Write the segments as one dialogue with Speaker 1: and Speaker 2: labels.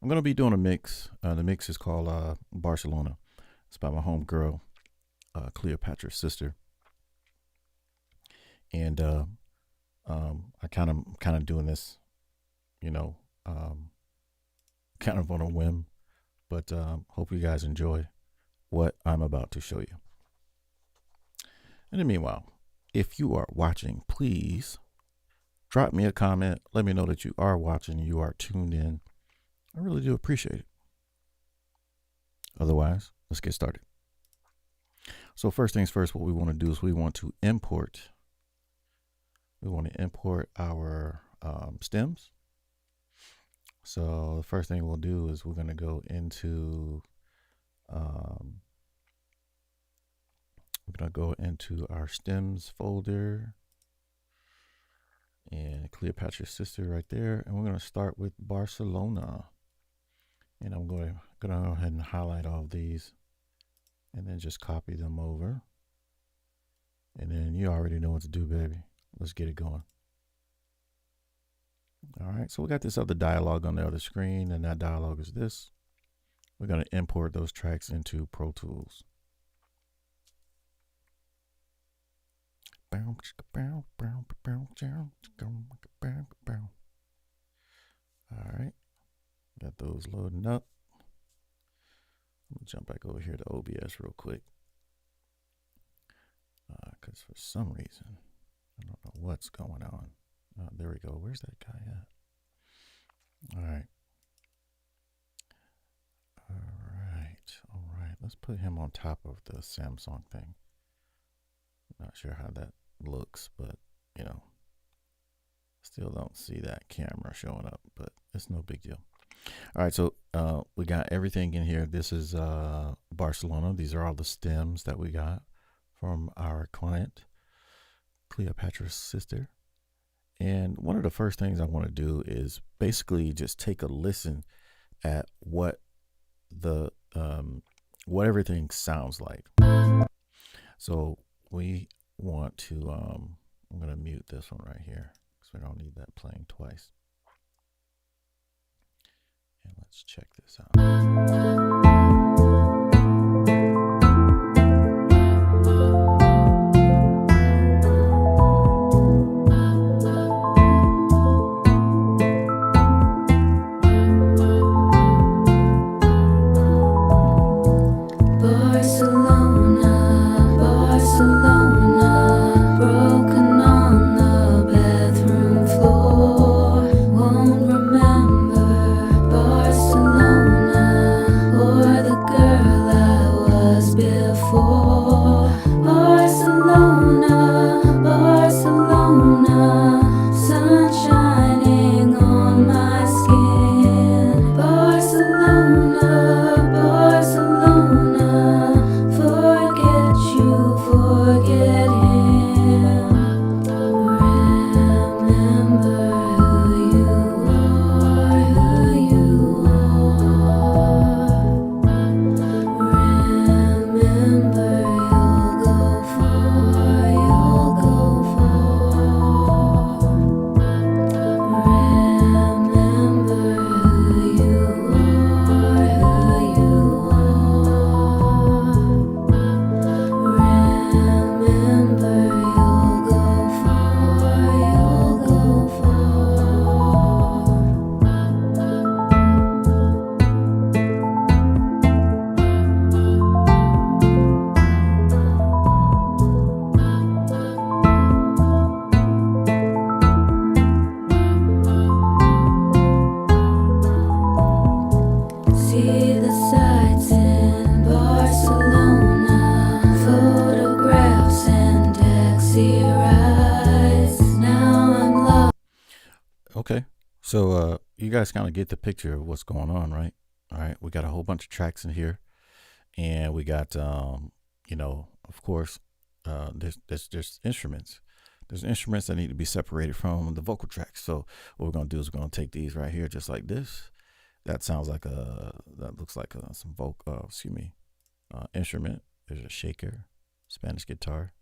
Speaker 1: I'm going to be doing a mix. The mix is called Barcelona. It's by my homegirl, Cleopatra's sister. And I kind of doing this, you know, um, kind of on a whim, but hope you guys enjoy what I'm about to show you. And in the meanwhile, if you are watching, please drop me a comment. Let me know that you are watching, you are tuned in. I really do appreciate it. Otherwise, let's get started. So first things first, what we want to do is we want to import our stems. So the first thing we'll do is we're going to go into our stems folder, and Cleopatra's sister right there, and we're going to start with Barcelona. And I'm going to go ahead and highlight all of these and then just copy them over. And then you already know what to do, baby. Let's get it going. All right, so we got this other dialogue on the other screen, and that dialogue is this. We're going to import those tracks into Pro Tools. All right, got those loading up. Let me jump back over here to OBS real quick, because for some reason I don't know what's going on. There we go. Where's that guy at? All right. Let's put him on top of the Samsung thing. Not sure how that looks, but you know, still don't see that camera showing up, but it's no big deal. All right, so we got everything in here. This is Barcelona. These are all the stems that we got from our client, Cleopatra's sister. And one of the first things I want to do is basically just take a listen at what everything sounds like. So we want to I'm going to mute this one right here because we don't need that playing twice. And let's check this out. Okay, so you guys kind of get the picture of what's going on, right? All right, we got a whole bunch of tracks in here, and we got you know, of course, there's instruments. There's instruments that need to be separated from the vocal tracks. So what we're gonna do is we're gonna take these right here, just like this. That sounds like that looks like some vocal, instrument. There's a shaker, Spanish guitar,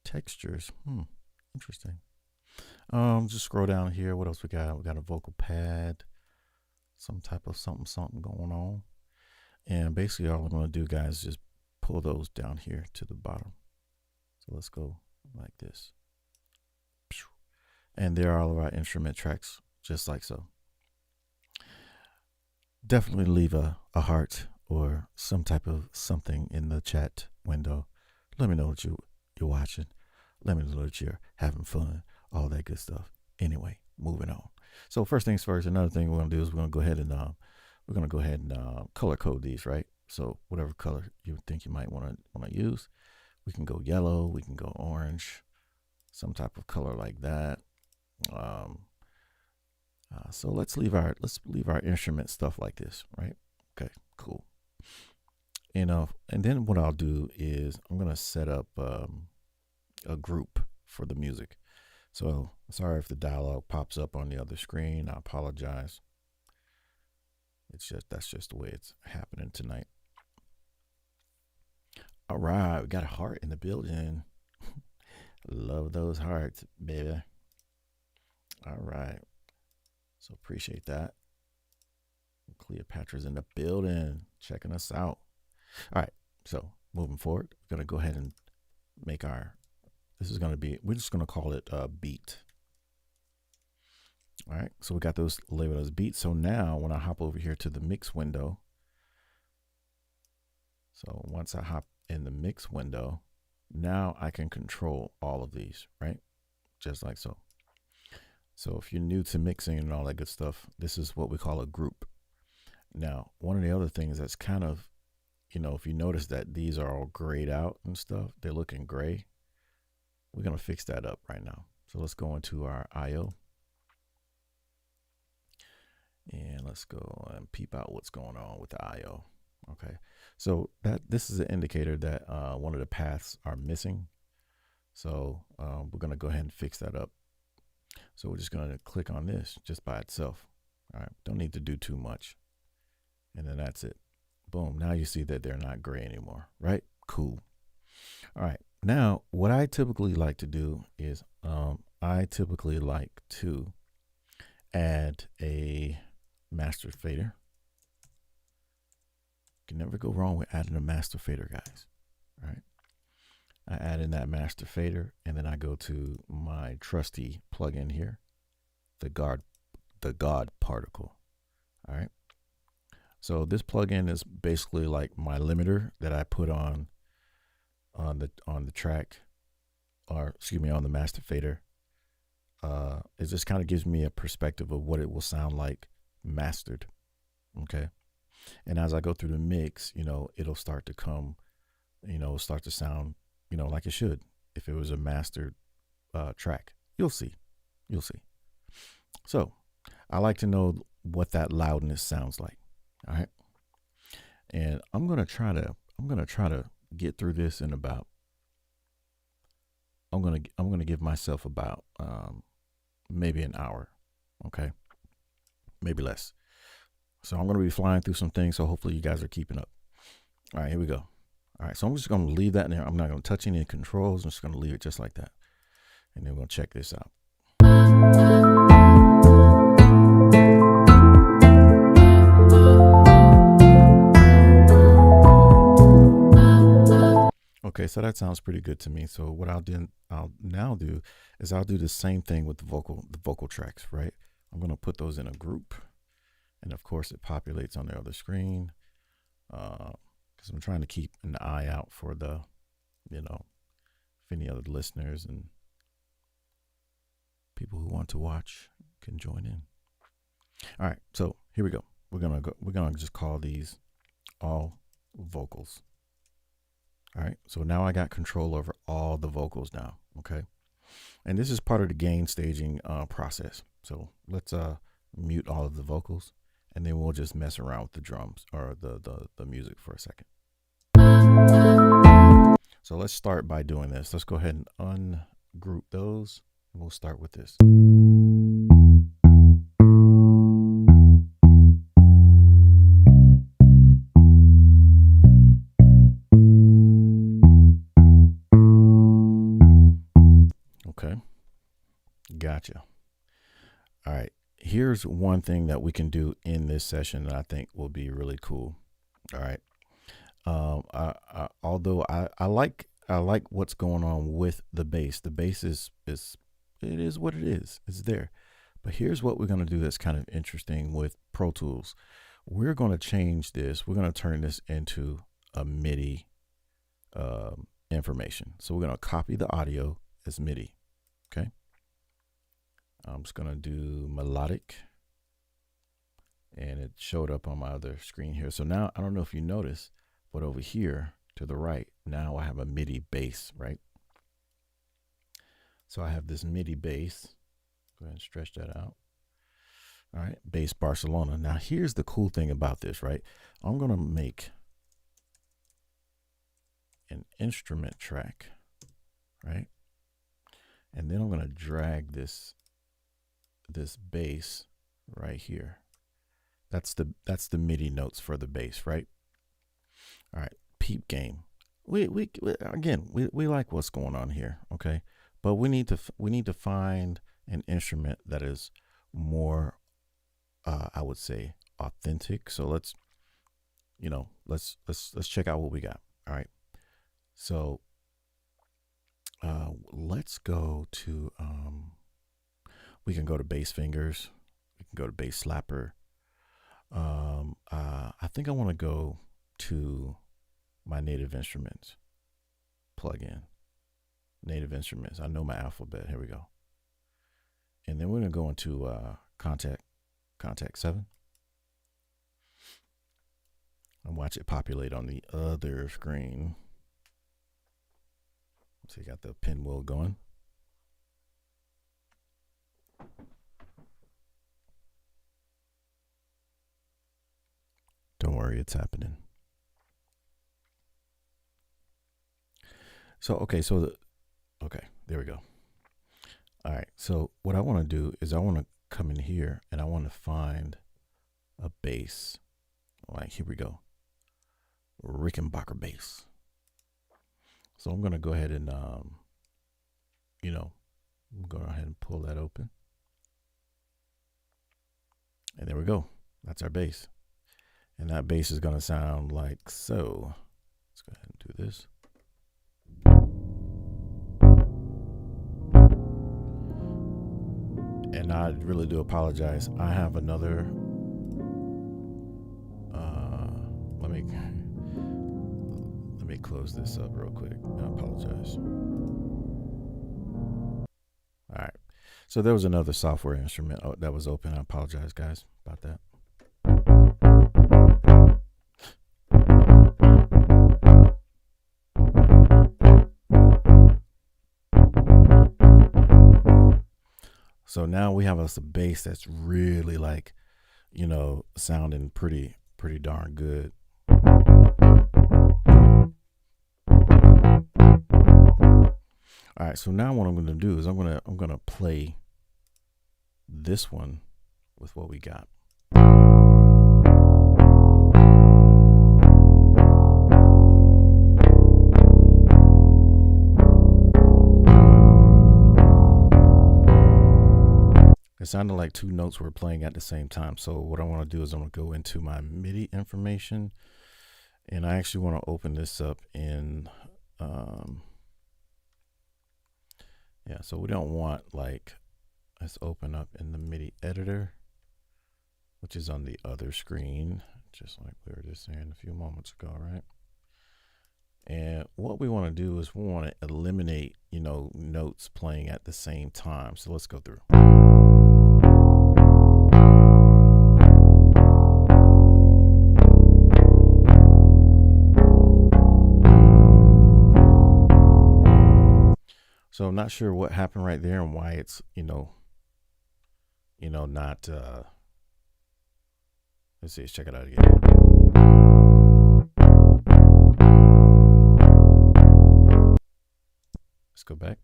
Speaker 1: textures. Interesting. Just scroll down here. What else we got? We got a vocal pad, some type of something going on. And basically all I'm going to do, guys, is just pull those down here to the bottom. So let's go like this. And there are all of our instrument tracks, just like so. Definitely leave a heart or some type of something in the chat window. Let me know that you're watching. Let me know that you're having fun, all that good stuff. Anyway, moving on. So first things first, another thing we're going to do is we're going to go ahead and color code these, right? So whatever color you think you might want to use, we can go yellow, we can go orange, some type of color like that. So let's leave our instrument stuff like this, right? Okay, cool. And then what I'll do is I'm gonna set up a group for the music. So sorry if the dialogue pops up on the other screen. I apologize. That's just the way it's happening tonight. All right, we got a heart in the building. Love those hearts, baby. All right. So appreciate that. Cleopatra's in the building, checking us out. All right. So moving forward, we're going to go ahead and make we're just going to call it a beat. All right. So we got those labeled as beats. So now when I hop over here to the mix window, so once I hop in the mix window, now I can control all of these, right? Just like so. So if you're new to mixing and all that good stuff, this is what we call a group. Now, one of the other things that's kind of, if you notice that these are all grayed out and stuff, they're looking gray. We're going to fix that up right now. So let's go into our IO. And let's go and peep out what's going on with the IO. Okay. So this is an indicator that one of the paths are missing. So we're going to go ahead and fix that up. So we're just going to click on this just by itself. All right. Don't need to do too much. And then that's it. Boom. Now you see that they're not gray anymore, right? Cool. All right. Now, what I typically like to do is I typically like to add a master fader. You can never go wrong with adding a master fader, guys. All right. I add in that master fader, and then I go to my trusty plugin here, the God particle. All right. So this plugin is basically like my limiter that I put on the track, or excuse me, on the master fader. It just kind of gives me a perspective of what it will sound like mastered. Okay. And as I go through the mix, it'll start to come, start to sound, like it should. If it was a mastered track, you'll see. So I like to know what that loudness sounds like. All right. And I'm going to try to get through this in about, I'm going to give myself about maybe an hour. Okay. Maybe less. So I'm going to be flying through some things. So hopefully you guys are keeping up. All right, here we go. All right. So I'm just going to leave that in there. I'm not going to touch any controls. I'm just going to leave it just like that. And then we're going to check this out. Okay, so that sounds pretty good to me. So what I'll now do is I'll do the same thing with the vocal tracks, right? I'm going to put those in a group, and of course it populates on the other screen because I'm trying to keep an eye out for the, if any other listeners and people who want to watch can join in. All right, so here we go. We're gonna just call these all vocals. All right, so now I got control over all the vocals now, okay? And this is part of the gain staging process. So let's mute all of the vocals, and then we'll just mess around with the drums or the music for a second. So let's start by doing this. Let's go ahead and ungroup those, and we'll start with this. Okay, gotcha. All right, here's one thing that we can do in this session that I think will be really cool. All right. Although I like what's going on with the bass. The bass is it is what it is. It's there. But here's what we're going to do that's kind of interesting with Pro Tools. We're going to change this. We're going to turn this into a MIDI information. So we're going to copy the audio as MIDI. Okay. I'm just going to do melodic. And it showed up on my other screen here. So now, I don't know if you notice, but over here to the right, now I have a MIDI bass, right? So I have this MIDI bass. Go ahead and stretch that out. All right, bass Barcelona. Now here's the cool thing about this, right? I'm gonna make an instrument track, right? And then I'm gonna drag this bass right here. That's the MIDI notes for the bass, right? All right, peep game. We like what's going on here, okay? But we need to find an instrument that is more, I would say, authentic. So let's check out what we got. All right. So let's go to we can go to bass fingers. We can go to bass slapper. I think I want to go to my native instruments plugin. Native instruments. I know my alphabet. Here we go. And then we're going to go into contact 7 and watch it populate on the other screen. So you got the pinwheel going. Don't worry, it's happening. So, okay, there we go. All right, so what I want to do is I want to come in here and I want to find a bass. Like, here we go. Rickenbacker bass. So I'm going to go ahead and, go ahead and pull that open. And there we go. That's our bass. And that bass is going to sound like so. Let's go ahead and do this. And I really do apologize. I have another, let me close this up real quick. I apologize. All right. So there was another software instrument that was open. I apologize, guys, about that. So now we have a bass that's really like, sounding pretty darn good. All right, so now what I'm going to do is I'm going to play this one with what we got. It sounded like two notes were playing at the same time. So what I want to do is I'm going to go into my MIDI information, and I actually want to open this up in, so we don't want let's open up in the MIDI editor, which is on the other screen, just like we were just saying a few moments ago, right? And what we want to do is we want to eliminate, notes playing at the same time. So let's go through. So I'm not sure what happened right there and why it's, not, let's see, let's check it out again. Let's go back.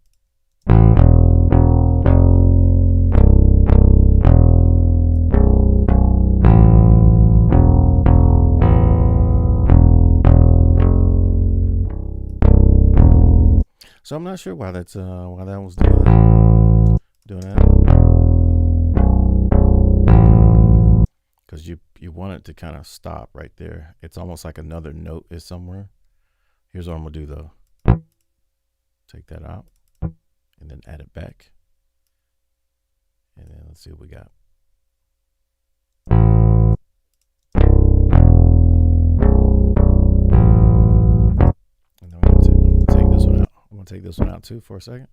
Speaker 1: So I'm not sure why that's why that was doing that. want it to kind of stop right there. It's almost like another note is somewhere. Here's what I'm gonna do though. Take that out and then add it back. And then let's see what we got. And then I'm gonna take this one out. I'm gonna take this one out too for a second.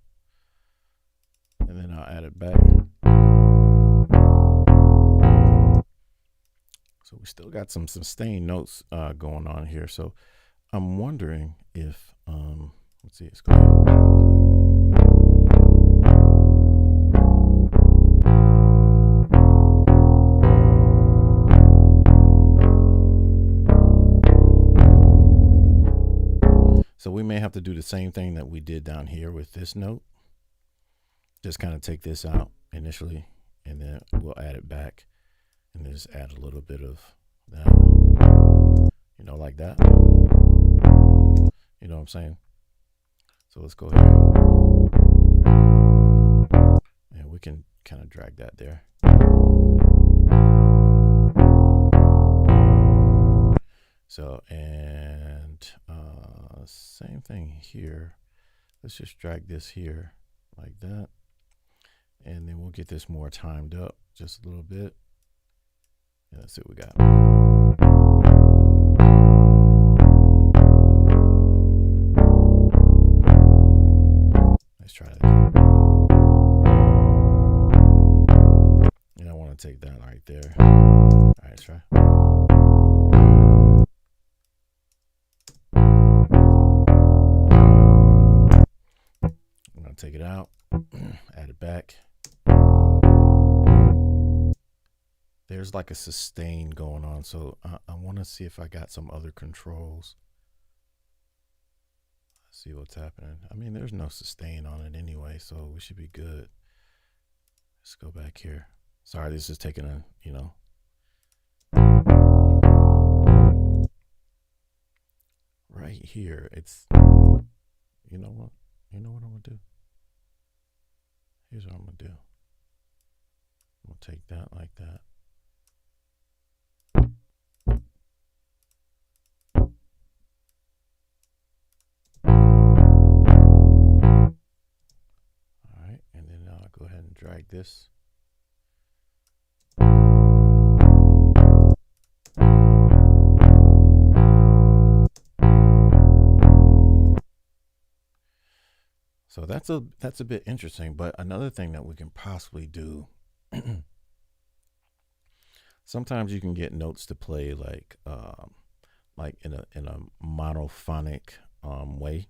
Speaker 1: And then I'll add it back. So we still got some sustained notes going on here. So I'm wondering if, let's see, it's going. So we may have to do the same thing that we did down here with this note. Just kind of take this out initially, and then we'll add it back, and then just add a little bit of that, you know, like that. You know what I'm saying? So let's go here, and we can kind of drag that there. So, and same thing here. Let's just drag this here like that. And then we'll get this more timed up just a little bit. And let's see what we got. Let's try that again. And I want to take that right there. All right, let's try. I'm going to take it out, add it back. There's like a sustain going on, so I want to see if I got some other controls. Let's see what's happening. I mean, there's no sustain on it anyway, so we should be good. Let's go back here. Sorry, this is taking a, you know. Right here, it's, you know what? You know what I'm going to do? Here's what I'm going to do. I'm going to take that like that. Go ahead and drag this. So that's a bit interesting, but another thing that we can possibly do, sometimes you can get notes to play like in a monophonic way.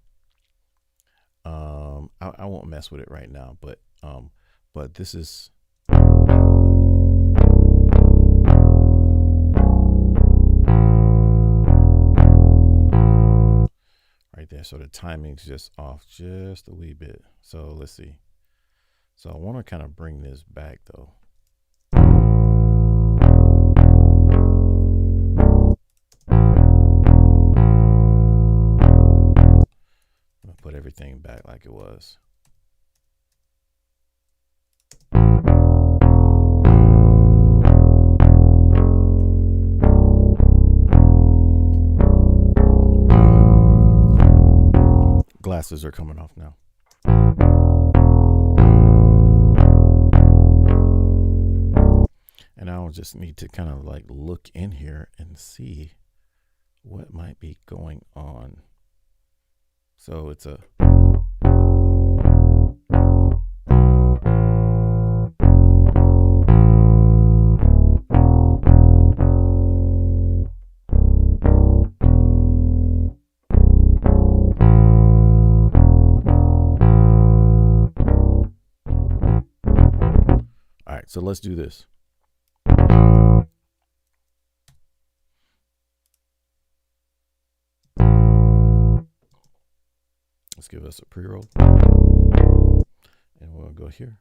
Speaker 1: I won't mess with it right now, but this is right there. So the timing's just off just a wee bit. So let's see. So I want to kind of bring this back though. I'm gonna put everything back like it was. Glasses are coming off now. And I'll just need to kind of like look in here and see what might be going on. So it's a so let's do this. Let's give us a pre-roll. And we'll go here.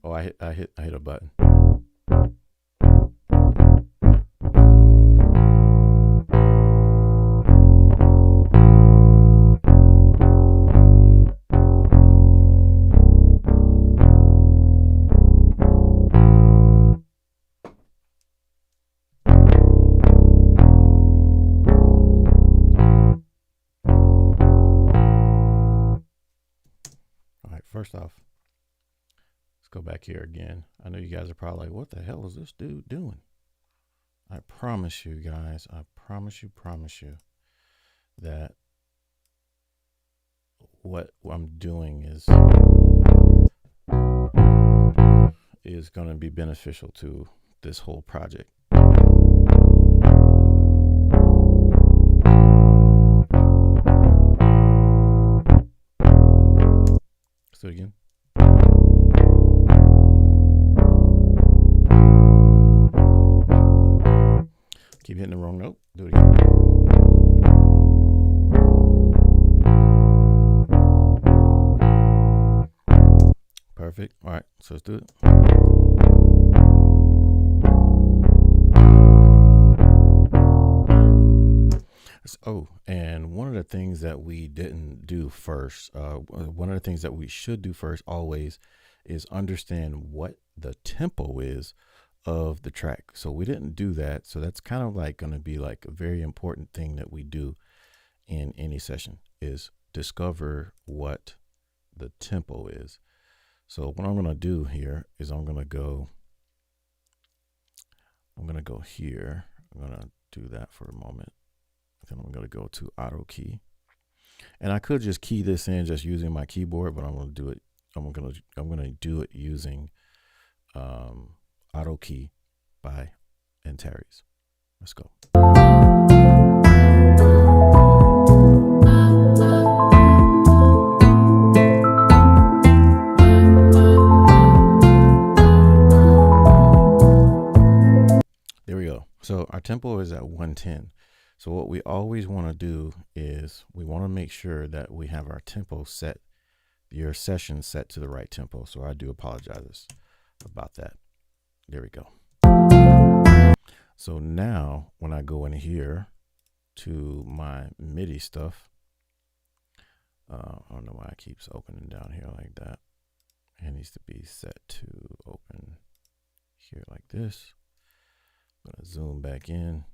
Speaker 1: Oh, I hit a button. first off, let's go back here again. I know you guys are probably like, what the hell is this dude doing? I promise you guys, I promise you that what I'm doing is going to be beneficial to this whole project. So again. Keep hitting the wrong note. Do it again. Perfect. All right, so let's do it. Oh, and one of the things that we didn't do first, one of the things that we should do first always is understand what the tempo is of the track. So we didn't do that. So that's kind of like going to be like a very important thing that we do in any session is discover what the tempo is. So what I'm going to do here is I'm going to go here. I'm going to do that for a moment. Then I'm going to go to auto key, and I could just key this in just using my keyboard, but I'm going to do it. I'm going to do it using auto key by Antares. Let's go. There we go. So our tempo is at 110. So what we always want to do is we want to make sure that we have our tempo set, your session set to the right tempo. So I do apologize about that. There we go. So now when I go in here to my MIDI stuff, I don't know why it keeps opening down here like that. It needs to be set to open here like this. I'm going to zoom back in.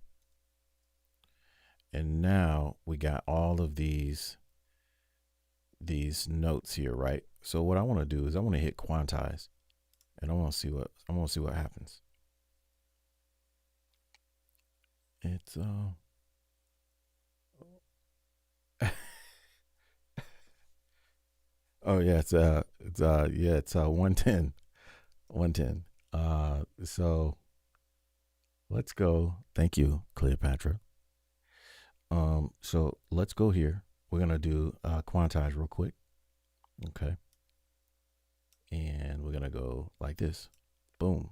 Speaker 1: And now we got all of these notes here, right? So what I want to do is I want to hit quantize, and I want to see what happens. It's oh yeah, it's 110. So let's go. Thank you, Cleopatra. So let's go here. We're gonna do quantize real quick. Okay. And we're gonna go like this. Boom.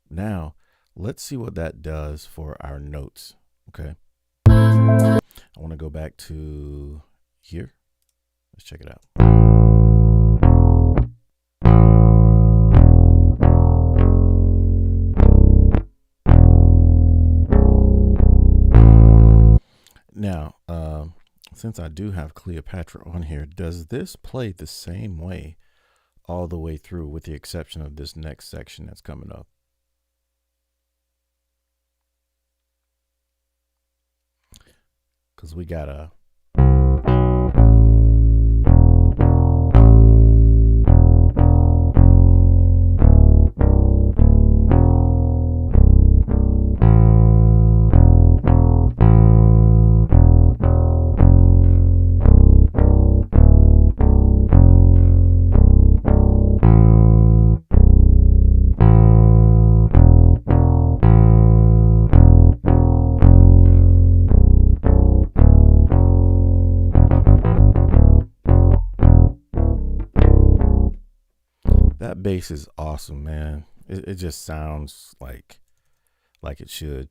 Speaker 1: Now let's see what that does for our notes. Okay. I want to go back to here. Let's check it out. Now, since I do have Cleopatra on here, does this play the same way all the way through with the exception of this next section that's coming up? Because we got a... That bass is awesome, man. It just sounds like it should.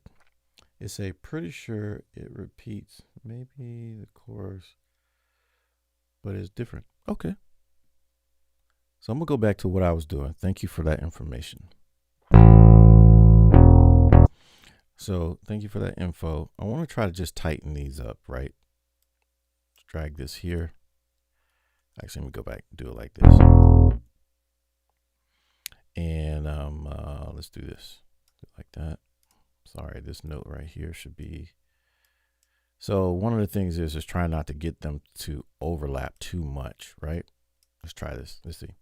Speaker 1: It's a pretty sure it repeats maybe the chorus, but it's different. Okay. So I'm gonna go back to what I was doing. Thank you for that information. So thank you for that info. I want to try to just tighten these up, right? Drag this here. Actually, let me go back and do it like this. And let's do this like that. Sorry, this note right here should be. So one of the things is try not to get them to overlap too much, right? Let's try this. Let's see.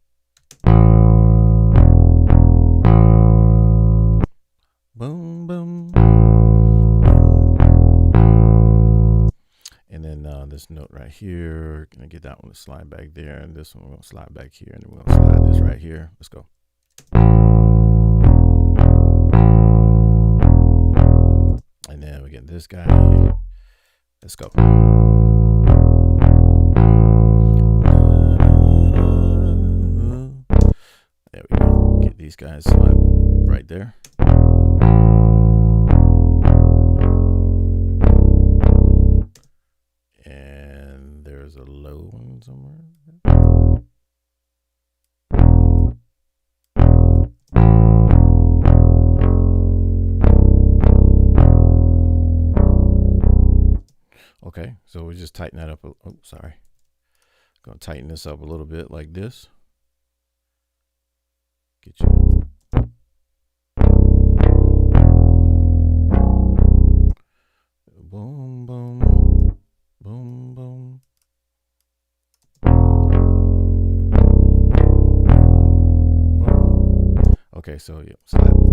Speaker 1: Boom, boom. And then this note right here, gonna get that one to slide back there, and this one we're gonna slide back here, and then we're gonna slide this right here. Let's go. And then we get this guy here. Let's go. There we go. Get these guys slide right there. And there's a low one somewhere. Okay, so we just tighten that up. Oh, sorry. Gonna tighten this up a little bit like this. Get you. Boom, boom, boom, boom. Okay, so yeah,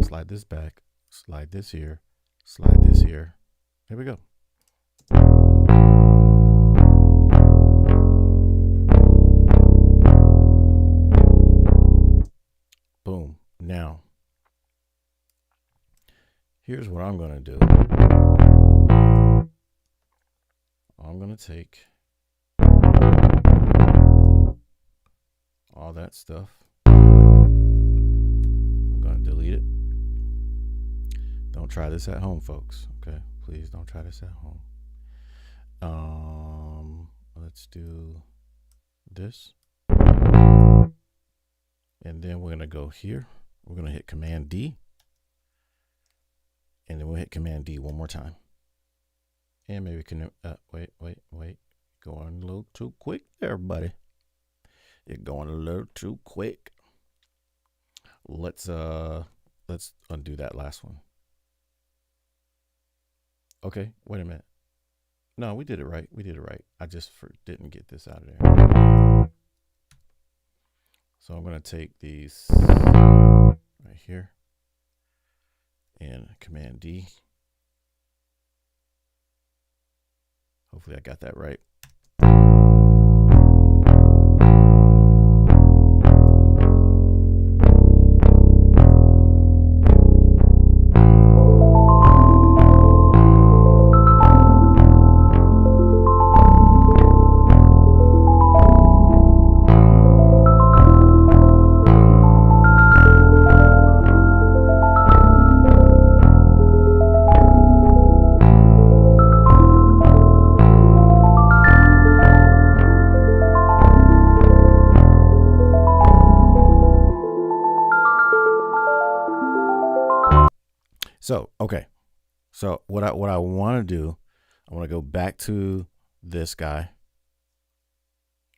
Speaker 1: slide this back, slide this here, slide this here. Here we go. Boom. Now, here's what I'm going to do. I'm going to take all that stuff. I'm going to delete it. Don't try this at home, folks. Okay, please don't try this at home. Let's do this. And then we're going to go here. We're going to hit Command D. And then we'll hit Command D one more time. And maybe can wait. Going a little too quick there, buddy. You're going a little too quick. Let's undo that last one. Okay, wait a minute. No, we did it right. We did it right. I just didn't get this out of there. So I'm going to take these right here and Command D. Hopefully I got that right. So, okay. So what I want to do, I want to go back to this guy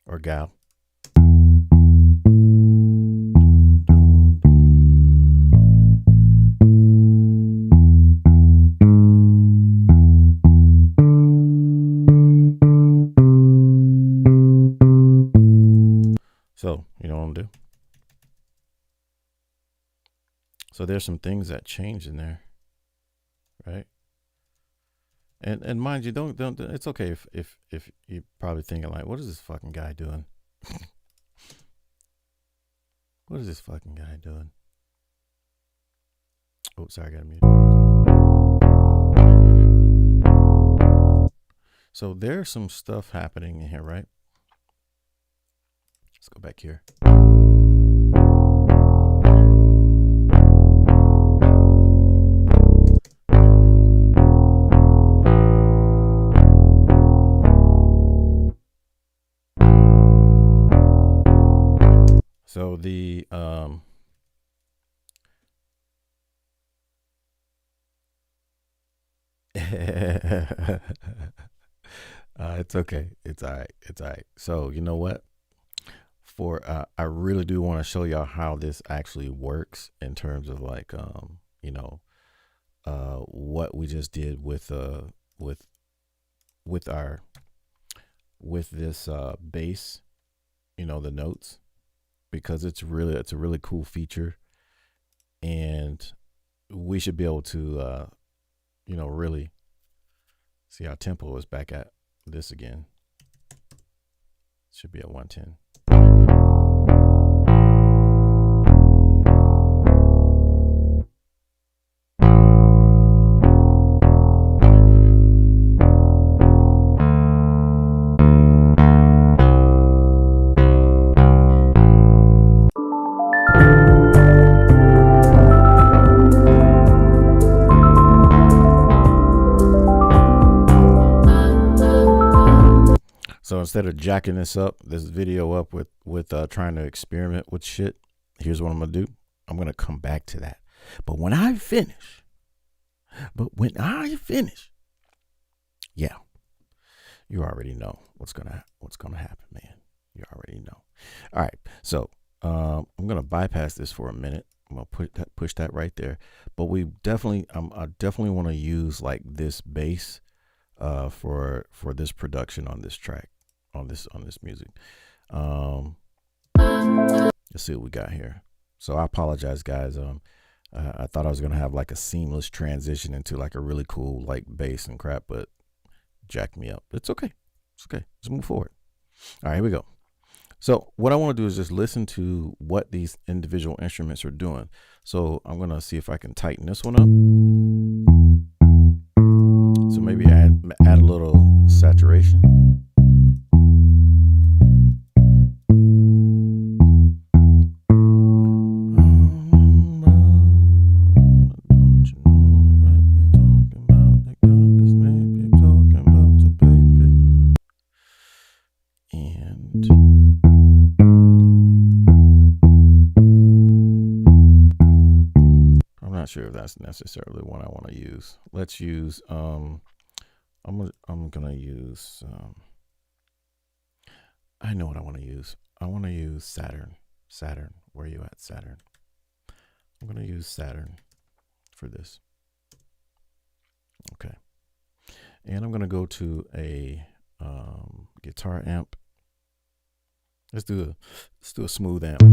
Speaker 1: or gal. So, you know what I'm gonna do? So there's some things that change in there. Right. And mind you, don't it's okay if you're probably thinking like, what is this fucking guy doing? What is this fucking guy doing? Oh, sorry, I got muted. So there's some stuff happening in here, right? Let's go back here. So the it's okay. It's all right. It's all right. So you know what? I really do want to show y'all how this actually works in terms of like what we just did with this bass, the notes, because it's a really cool feature. And we should be able to, really see our tempo is back at this again. Should be at 110. So instead of jacking this video up with trying to experiment with shit, here's what I'm gonna do. I'm gonna come back to that. But when I finish, yeah, you already know what's gonna happen, man. You already know. All right, so I'm gonna bypass this for a minute. I'm gonna push that right there. But I definitely want to use like this bass for this production on this track, on this music. Let's see what we got here. So I apologize, guys. I thought I was gonna have like a seamless transition into like a really cool like bass and crap, but jacked me up. It's okay. Let's move forward. All right, here we go. So what I want to do is just listen to what these individual instruments are doing. So I'm gonna see if I can tighten this one up. So maybe add a little saturation. Sure if that's necessarily what I want to use. Let's use I'm gonna use I know what I want to use. I want to use Saturn. Where are you at, Saturn? I'm gonna use Saturn for this. Okay, and I'm gonna go to a guitar amp. Let's do a smooth amp.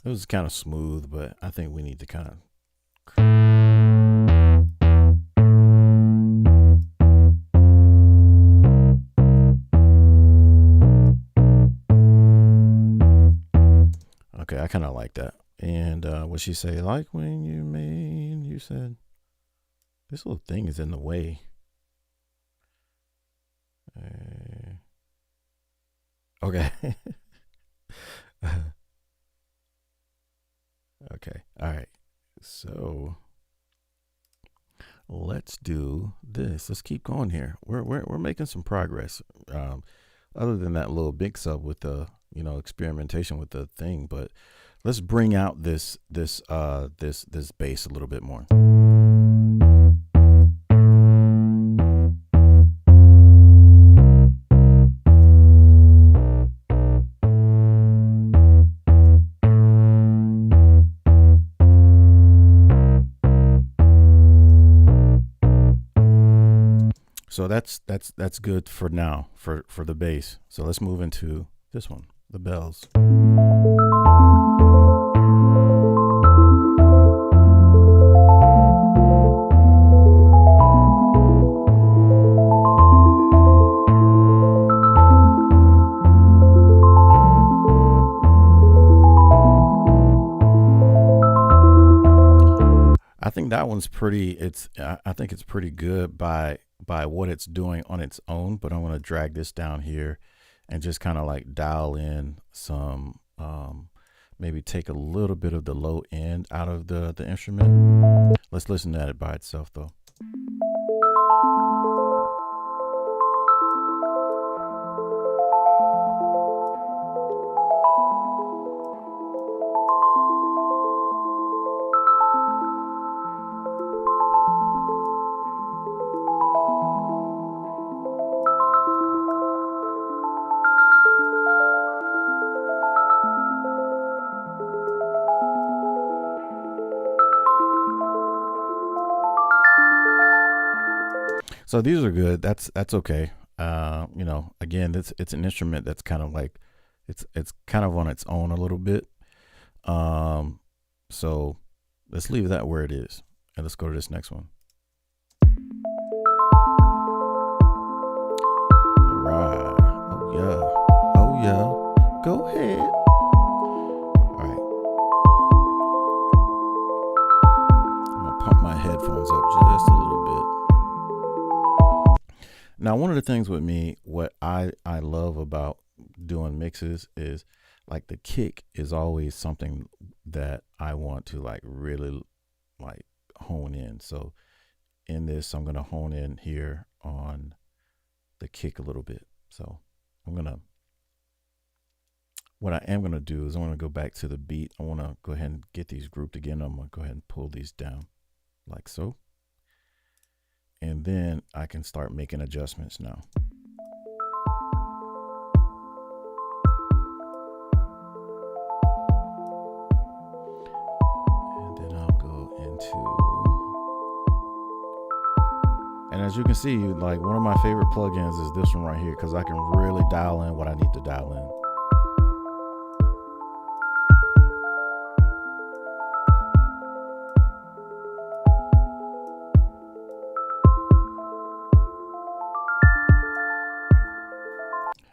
Speaker 1: It was kind of smooth, but I think we need to kind of. Okay, I kind of like that. And what she say? Like when you said this little thing is in the way. Okay. Okay. All right. So let's do this. Let's keep going here. We're making some progress. Other than that little big sub with the experimentation with the thing, but let's bring out this bass a little bit more. So that's good for now for the bass. So let's move into this one, the bells. I think that one's pretty. I think it's pretty good by what it's doing on its own. But I'm going to drag this down here and just kind of like dial in some. Maybe take a little bit of the low end out of the instrument. Let's listen to it by itself though. So these are good. That's okay. You know, again, it's an instrument that's kind of like it's kind of on its own a little bit. Um, so let's leave that where it is, and let's go to this next one. All right. Oh yeah. Oh yeah. Go ahead. All right. I'm gonna pump my headphones up just a little bit. Now, one of the things with me, what I love about doing mixes is like the kick is always something that I want to like really like hone in. So in this, I'm gonna hone in here on the kick a little bit. So what I am gonna do is I'm gonna go back to the beat. I wanna go ahead and get these grouped again. I'm gonna go ahead and pull these down like so. And then I can start making adjustments now. And then I'll go into, and as you can see, like one of my favorite plugins is this one right here, because I can really dial in what I need to dial in.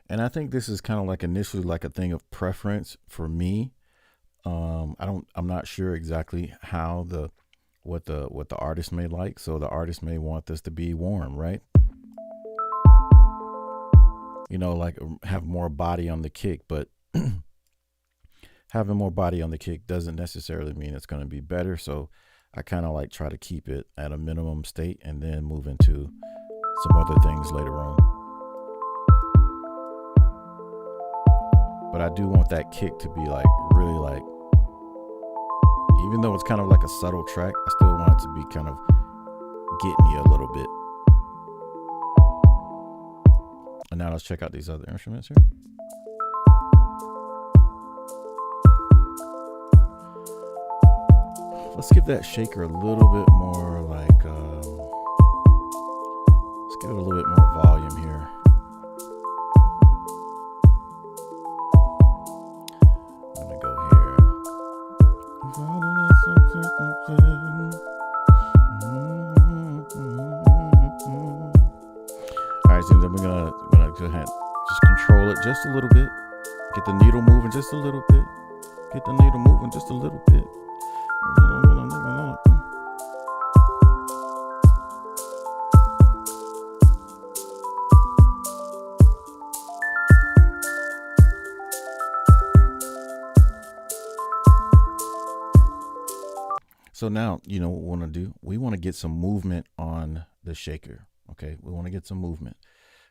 Speaker 1: And I think this is kind of like initially like a thing of preference for me. I'm not sure exactly how what the artist may like. So the artist may want this to be warm, right? You know, like have more body on the kick, but having more body on the kick doesn't necessarily mean it's going to be better. So I kind of like try to keep it at a minimum state and then move into some other things later on. But I do want that kick to be like really like, even though it's kind of like a subtle track, I still want it to be kind of getting you a little bit. And now let's check out these other instruments here. Let's give that shaker a little bit more like, let's give it a little bit more volume here. I'm gonna go here. All right, so then we're gonna go ahead, just control it just a little bit. Get the needle moving just a little bit. Get the needle moving just a little bit. So now, you know what we want to do? We want to get some movement on the shaker. Okay, we want to get some movement.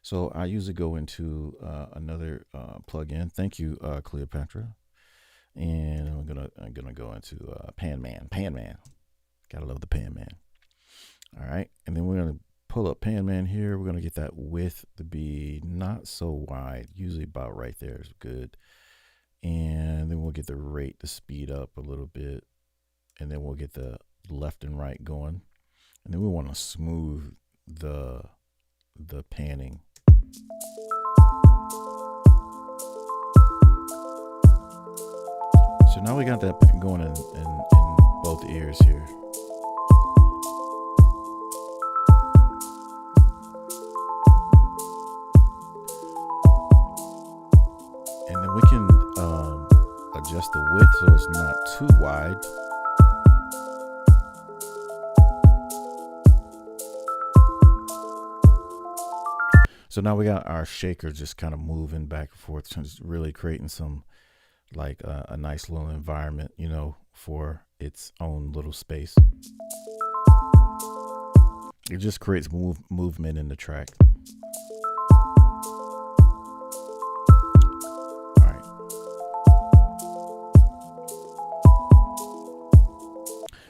Speaker 1: So I usually go into another plugin. Thank you, Cleopatra. And I'm gonna go into Pan Man. Gotta love the Pan Man. All right, and then we're gonna pull up Pan Man here. We're gonna get that width to be not so wide. Usually about right there is good. And then we'll get the rate to speed up a little bit. And then we'll get the left and right going. And then we want to smooth the panning. So now we got that going in both ears here. And then we can adjust the width so it's not too wide. So now we got our shaker just kind of moving back and forth, just really creating some like a nice little environment, you know, for its own little space. It just creates movement in the track. All right.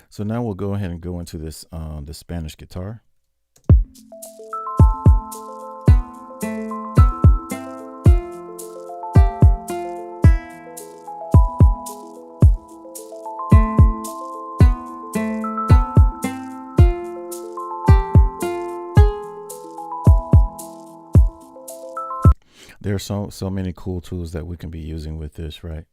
Speaker 1: So now we'll go ahead and go into this the Spanish guitar. There are so many cool tools that we can be using with this, right?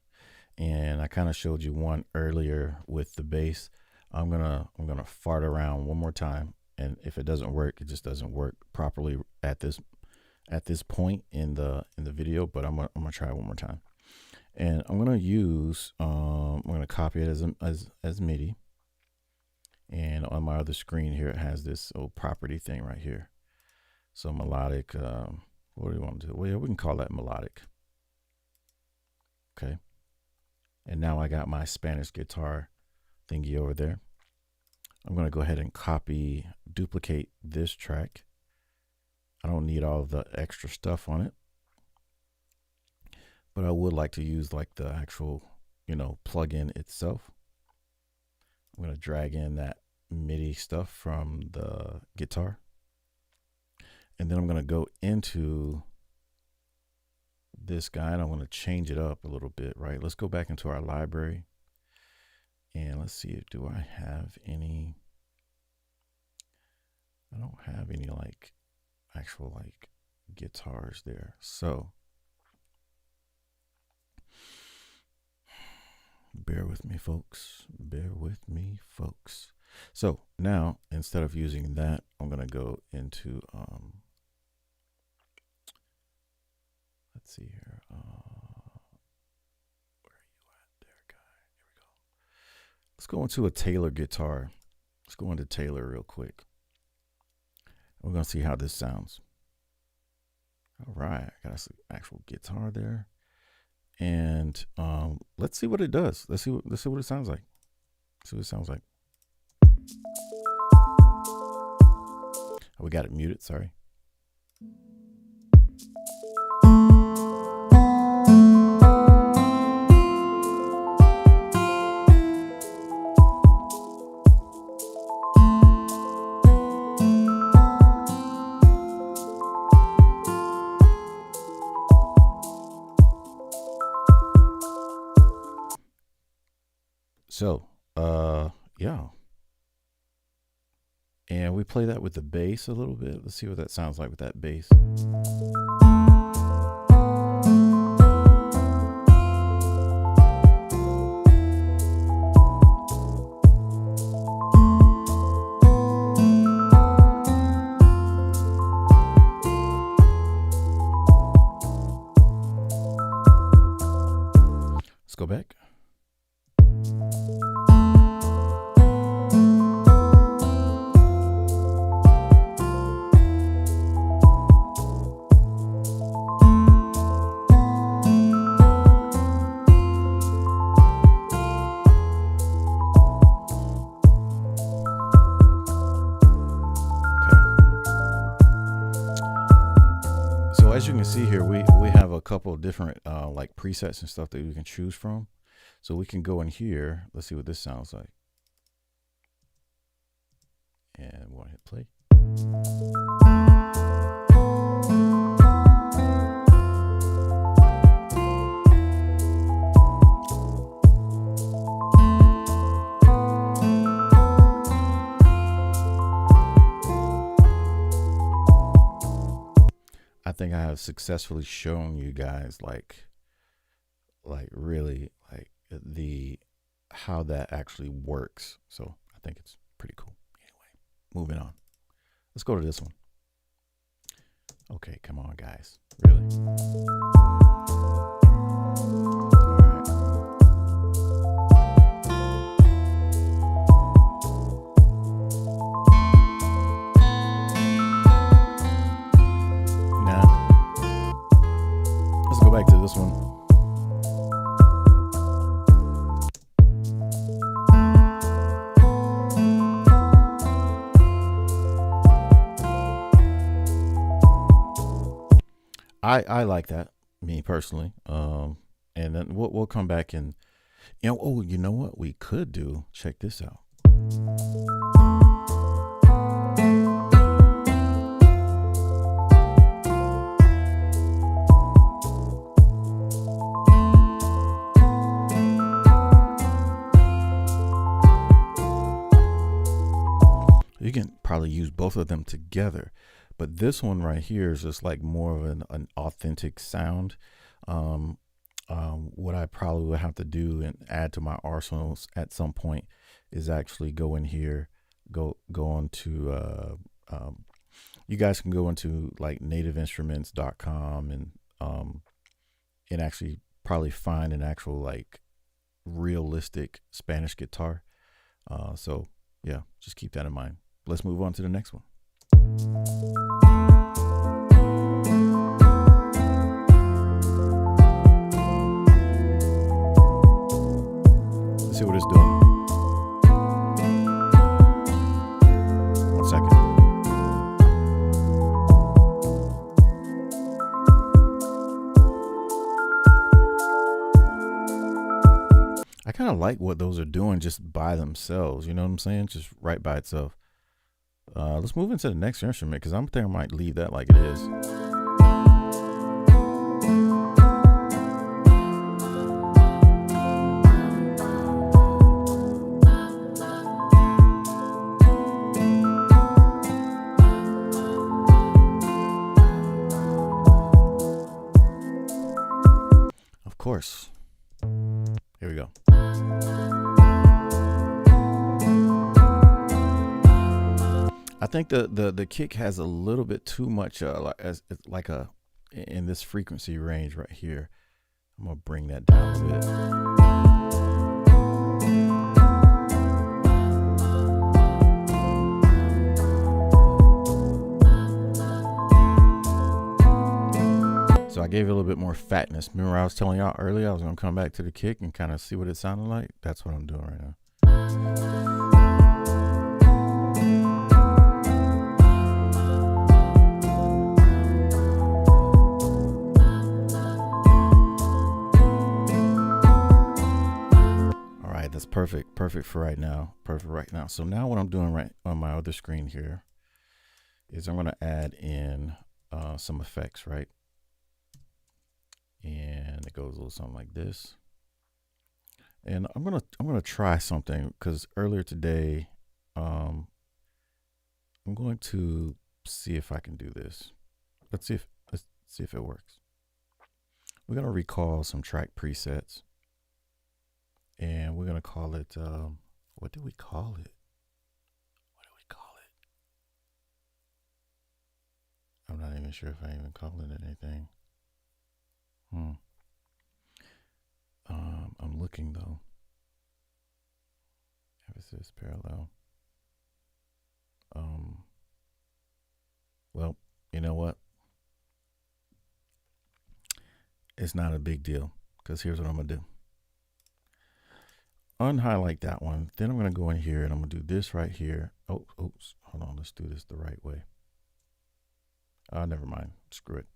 Speaker 1: And I kind of showed you one earlier with the bass. I'm gonna fart around one more time, and if it doesn't work, it just doesn't work properly at this point in the video. But I'm gonna try it one more time, and I'm gonna use I'm gonna copy it as MIDI, and on my other screen here it has this old property thing right here. So melodic. What do you want to do? Well, yeah, we can call that melodic. Okay. And now I got my Spanish guitar thingy over there. I'm going to go ahead and duplicate this track. I don't need all of the extra stuff on it, but I would like to use like the actual, plugin itself. I'm going to drag in that MIDI stuff from the guitar. And then I'm going to go into this guy and I want to change it up a little bit, right? Let's go back into our library and let's see, do I have any? I don't have any like actual like guitars there. So bear with me, folks. Bear with me, folks. So now instead of using that, I'm going to go into let's see here. Where are you at there, guy? Here we go. Let's go into a Taylor guitar. Let's go into Taylor real quick. We're going to see how this sounds. All right. I got an actual guitar there. And let's see what it does. Let's see what it sounds like. See what it sounds like. Oh, we got it muted. Sorry. So, yeah. And we play that with the bass a little bit. Let's see what that sounds like with that bass. Let's go back. As you can see here, we have a couple of different like presets and stuff that we can choose from. So we can go in here. Let's see what this sounds like. And we'll hit play. I think I have successfully shown you guys like really like how that actually works. So I think it's pretty cool. Anyway, moving on. Let's go to this one. Okay, come on, guys. Really? Back to this one. I like that, me personally. And then we'll come back and you know what we could do? Check this out. You can probably use both of them together, But this one right here is just like more of an authentic sound. Um, what I probably would have to do and add to my arsenals at some point is actually go in here, go on to you guys can go into like nativeinstruments.com and actually probably find an actual like realistic Spanish guitar. So yeah, just keep that in mind. Let's move on to the next one. Let's see what it's doing. One second. I kind of like what those are doing just by themselves. You know what I'm saying? Just right by itself. Let's move into the next instrument because I'm thinking I might leave that like it is. Of course. Here we go. I think the kick has a little bit too much like a in this frequency range right here. I'm gonna bring that down a bit. So I gave it a little bit more fatness. Remember I was telling y'all earlier I was gonna come back to the kick and kind of see what it sounded like? That's what I'm doing right now. That's perfect for right now. So now what I'm doing right on my other screen here is I'm going to add in some effects, right? And it goes a little something like this. And I'm gonna try something because earlier today, I'm going to see if I can do this. Let's see if it works. We're gonna recall some track presets. And we're going to call it, what do we call it? I'm not even sure if I even call it anything. I'm looking though. Emphasis parallel. Well, you know what? It's not a big deal because here's what I'm going to do. Unhighlight that one. Then I'm going to go in here and I'm going to do this right here. Oh, oops. Hold on. Let's do this the right way. Never mind. Screw it.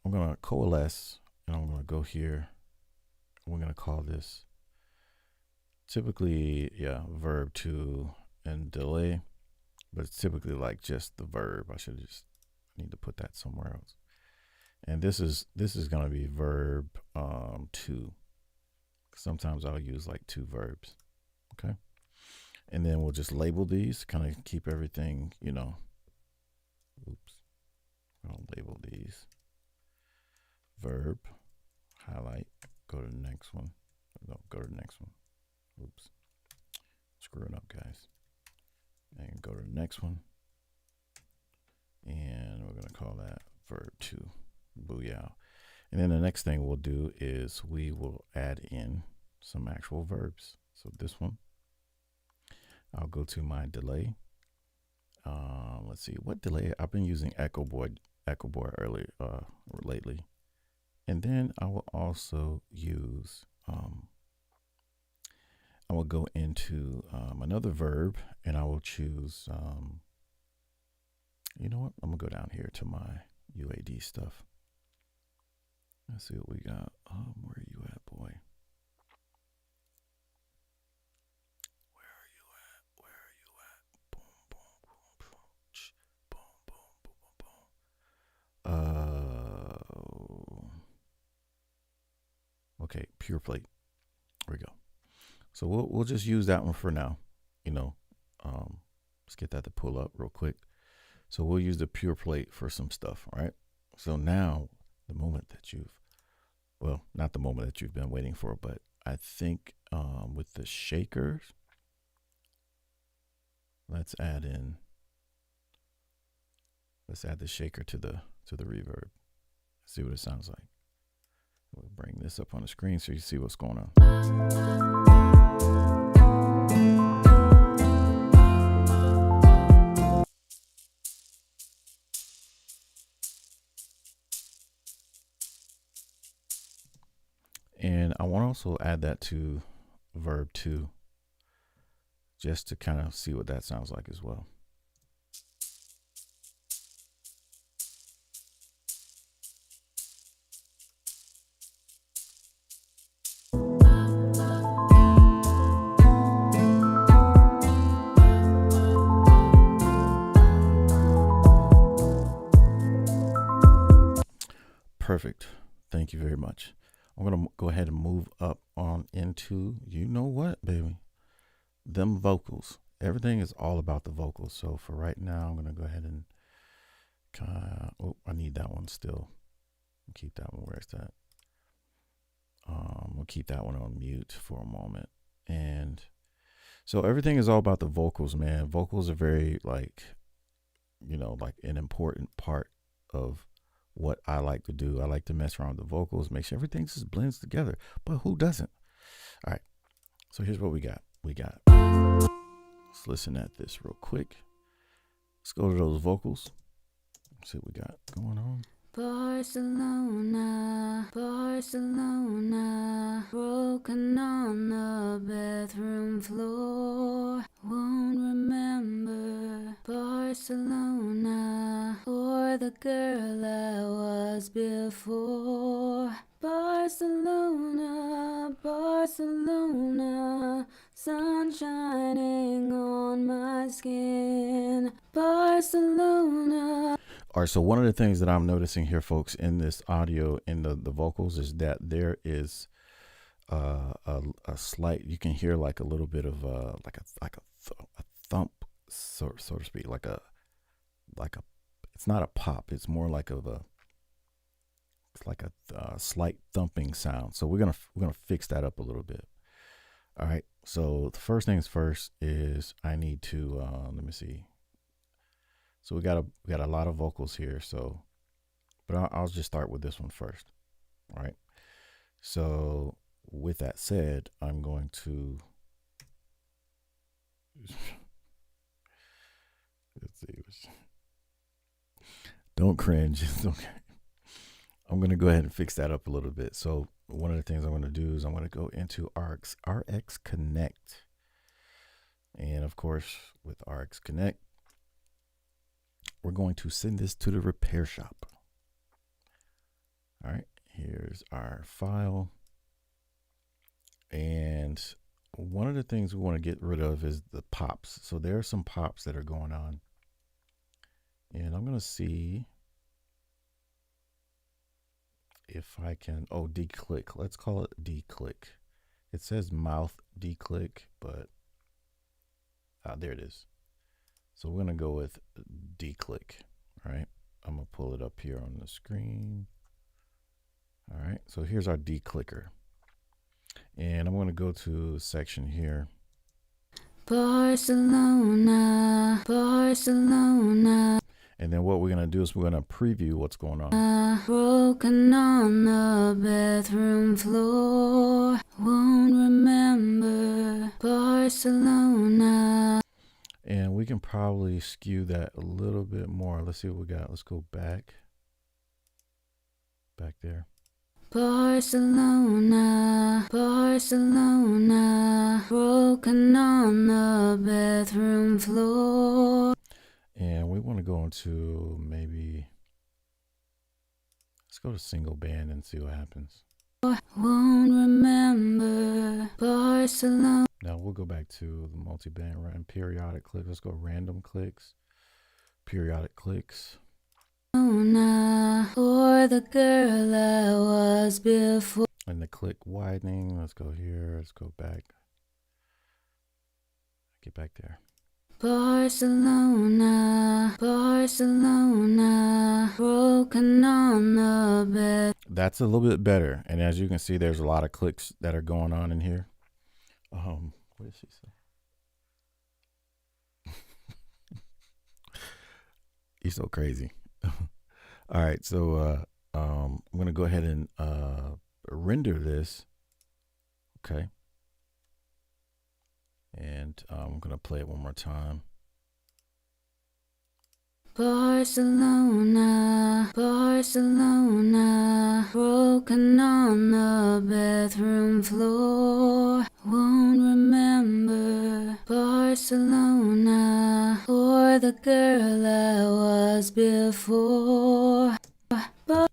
Speaker 1: I'm going to coalesce and I'm going to go here. We're going to call this typically, verb to and delay, but it's typically like just the verb. I need to put that somewhere else. And this is going to be verb 2. Sometimes I'll use like 2 verbs. Okay. And then we'll just label these, kind of keep everything, Oops. I'll label these. Verb, highlight, go to the next one. No, go to the next one. Oops. Screwing up, guys. And go to the next one. And we're going to call that verb 2. Booyah. And then the next thing we'll do is we will add in some actual verbs. So this one, I'll go to my delay. Let's see what delay. I've been using Echo Boy earlier lately. And then I will also use, I will go into another verb and I will choose, you know what? I'm gonna go down here to my UAD stuff. Let's see what we got. Where are you at, boy? Where are you at? Boom, boom, boom, boom, boom, boom, boom, boom. Okay, pure plate. There we go. So we'll just use that one for now. Let's get that to pull up real quick. So we'll use the pure plate for some stuff, right? So now the moment that well, not the moment that you've been waiting for, but I think with the shakers, let's add the shaker to the reverb. See what it sounds like. We'll bring this up on the screen so you see what's going on. And I want to also add that to verb 2 just to kind of see what that sounds like as well. Perfect. Thank you very much. I'm going to go ahead and move up on into, you know what, baby? Them vocals. Everything is all about the vocals. So for right now, I'm going to go ahead and I need that one still. Keep that one where it's at. We'll keep that one on mute for a moment. And so everything is all about the vocals, man. Vocals are very like an important part of what I like to do. I like to mess around with the vocals, make sure everything just blends together. But who doesn't? All right. So here's what we got. Let's listen at this real quick. Let's go to those vocals. Let's see what we got going on.
Speaker 2: Barcelona, Barcelona, broken on the bathroom floor. Won't remember Barcelona or the girl I was before. Barcelona, Barcelona, sun shining on my skin. Barcelona.
Speaker 1: All right, so one of the things that I'm noticing here, folks, in this audio, in the vocals, is that there is a slight, you can hear like a little bit of like a thump, so to speak, like a, it's not a pop, it's more like it's like a slight thumping sound. So we're gonna fix that up a little bit. All right, so the first things first is I need to let me see. So we got a lot of vocals here. So, but I'll just start with this one first. All right. So with that said, I'm going to let's see. Don't cringe. It's okay. I'm going to go ahead and fix that up a little bit. So one of the things I'm going to do is I'm going to go into RX Connect, and of course with RX Connect, we're going to send this to the repair shop. All right, here's our file. And one of the things we want to get rid of is the pops. So there are some pops that are going on. And I'm going to see if I can, declick. Let's call it declick. It says mouth declick, but there it is. So we're going to go with declick. All right. I'm going to pull it up here on the screen. All right. So here's our declicker. And I'm going to go to a section here.
Speaker 2: Barcelona, Barcelona.
Speaker 1: And then what we're going to do is we're going to preview what's going on.
Speaker 2: Broken on the bathroom floor. Won't remember Barcelona.
Speaker 1: And we can probably skew that a little bit more. Let's see what we got. Let's go back there.
Speaker 2: Barcelona, Barcelona, broken on the bathroom floor.
Speaker 1: And we want to go into maybe, let's go to single band and see what happens.
Speaker 2: Won't remember Barcelona.
Speaker 1: Now we'll go back to the multi-band and periodic clicks. Let's go random clicks, periodic clicks.
Speaker 2: Or the girl I was before.
Speaker 1: And the click widening. Let's go here. Let's go back. Get back there.
Speaker 2: Barcelona, Barcelona, broken on the bed.
Speaker 1: That's a little bit better. And as you can see, there's a lot of clicks that are going on in here. What did she say? You're so crazy. All right, so I'm gonna go ahead and render this. Okay, and I'm gonna play it one more time.
Speaker 2: Barcelona, Barcelona, broken on the bathroom floor. Won't remember Barcelona or the girl I was before.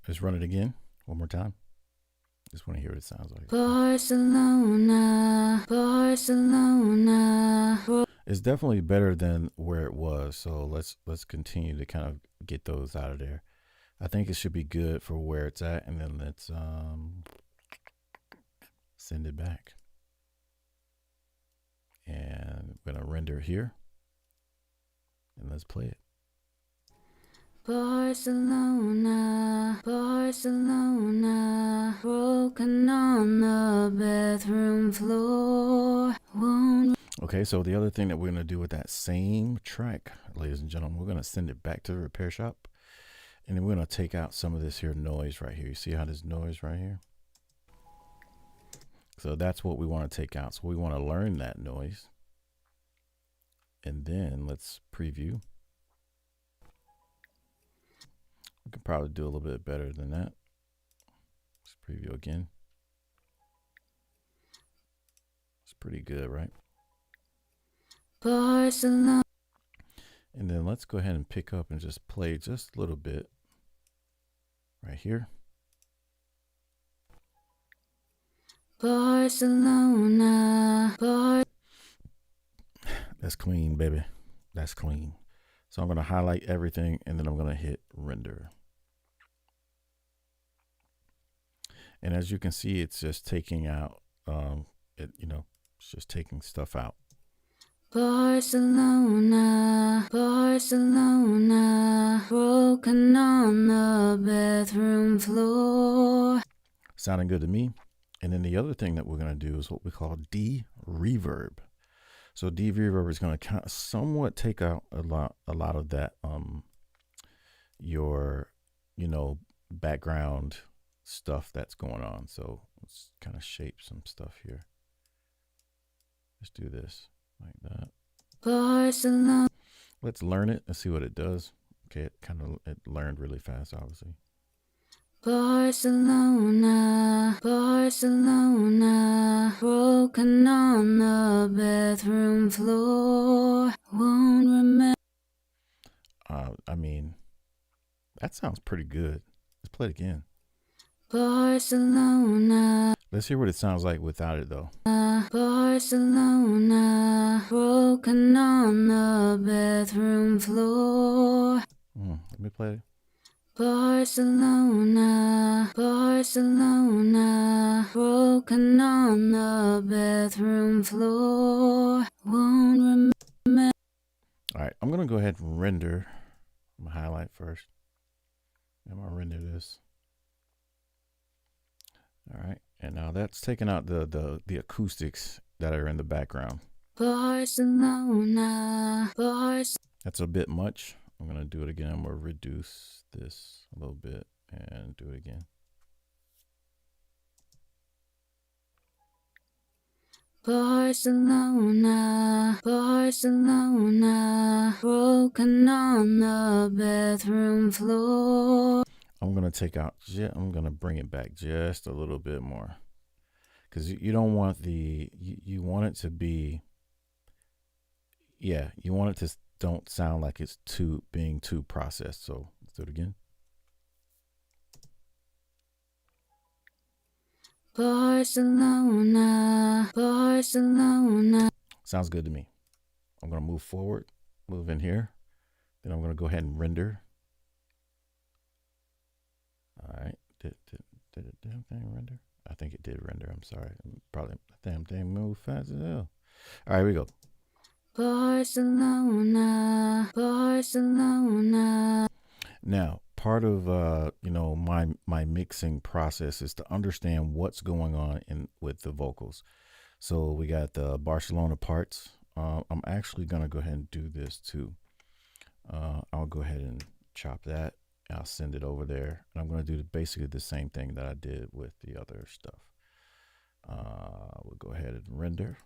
Speaker 1: Let's run it again one more time. Just want to hear what it sounds like.
Speaker 2: Barcelona, Barcelona.
Speaker 1: It's definitely better than where it was. So let's continue to kind of get those out of there. I think it should be good for where it's at, and then let's send it back. And I'm gonna render here, and let's play it.
Speaker 2: Barcelona, Barcelona, broken on the bathroom floor.
Speaker 1: Okay, so the other thing that we're gonna do with that same track, ladies and gentlemen, we're gonna send it back to the repair shop, and then we're gonna take out some of this here noise right here. You see how there's noise right here? So that's what we want to take out. So we want to learn that noise, and then let's preview. We could probably do a little bit better than that. Let's preview again. It's pretty good, right?
Speaker 2: Barcelona.
Speaker 1: And then let's go ahead and pick up and just play just a little bit right here.
Speaker 2: Barcelona,
Speaker 1: That's clean, baby. That's clean. So I'm going to highlight everything, and then I'm going to hit render. And as you can see, it's just taking out, it's just taking stuff out.
Speaker 2: Barcelona, Barcelona, broken on the bathroom floor.
Speaker 1: Sounding good to me. And then the other thing that we're going to do is what we call de-reverb. So de-reverb is going to somewhat take out a lot of that, your, background stuff that's going on. So let's kind of shape some stuff here. Let's do this like that.
Speaker 2: Barcelona.
Speaker 1: Let's learn it and see what it does. Okay, it learned really fast, obviously.
Speaker 2: Barcelona, Barcelona, broken on the bathroom floor. Won't remember.
Speaker 1: That sounds pretty good. Let's play it again.
Speaker 2: Barcelona.
Speaker 1: Let's hear what it sounds like without it, though.
Speaker 2: Barcelona, broken on the bathroom floor.
Speaker 1: Let me play it.
Speaker 2: Barcelona, Barcelona, broken on the bathroom floor. Won't remember.
Speaker 1: All right, I'm gonna go ahead and render. I'm gonna highlight first. I'm gonna render this. All right, and now that's taking out the acoustics that are in the background.
Speaker 2: Barcelona,
Speaker 1: That's a bit much. I'm gonna do it again. I'm gonna reduce this a little bit and do it again.
Speaker 2: Barcelona, Barcelona, broken on the bathroom floor.
Speaker 1: I'm gonna take out. I'm gonna bring it back just a little bit more, because you don't want you want it to be. Yeah, you want it to don't sound like it's being too processed. So let's do it again.
Speaker 2: Barcelona, Barcelona.
Speaker 1: Sounds good to me. I'm gonna move forward, move in here. Then I'm gonna go ahead and render. All right, did it damn thing render? I think it did render. I'm sorry. Probably the damn thing moved fast as hell. All right, here we go.
Speaker 2: Barcelona, Barcelona.
Speaker 1: Now, part of my mixing process is to understand what's going on in with the vocals. So we got the Barcelona parts. I'm actually gonna go ahead and do this too. I'll go ahead and chop that. I'll send it over there, and I'm gonna do basically the same thing that I did with the other stuff. We'll go ahead and render,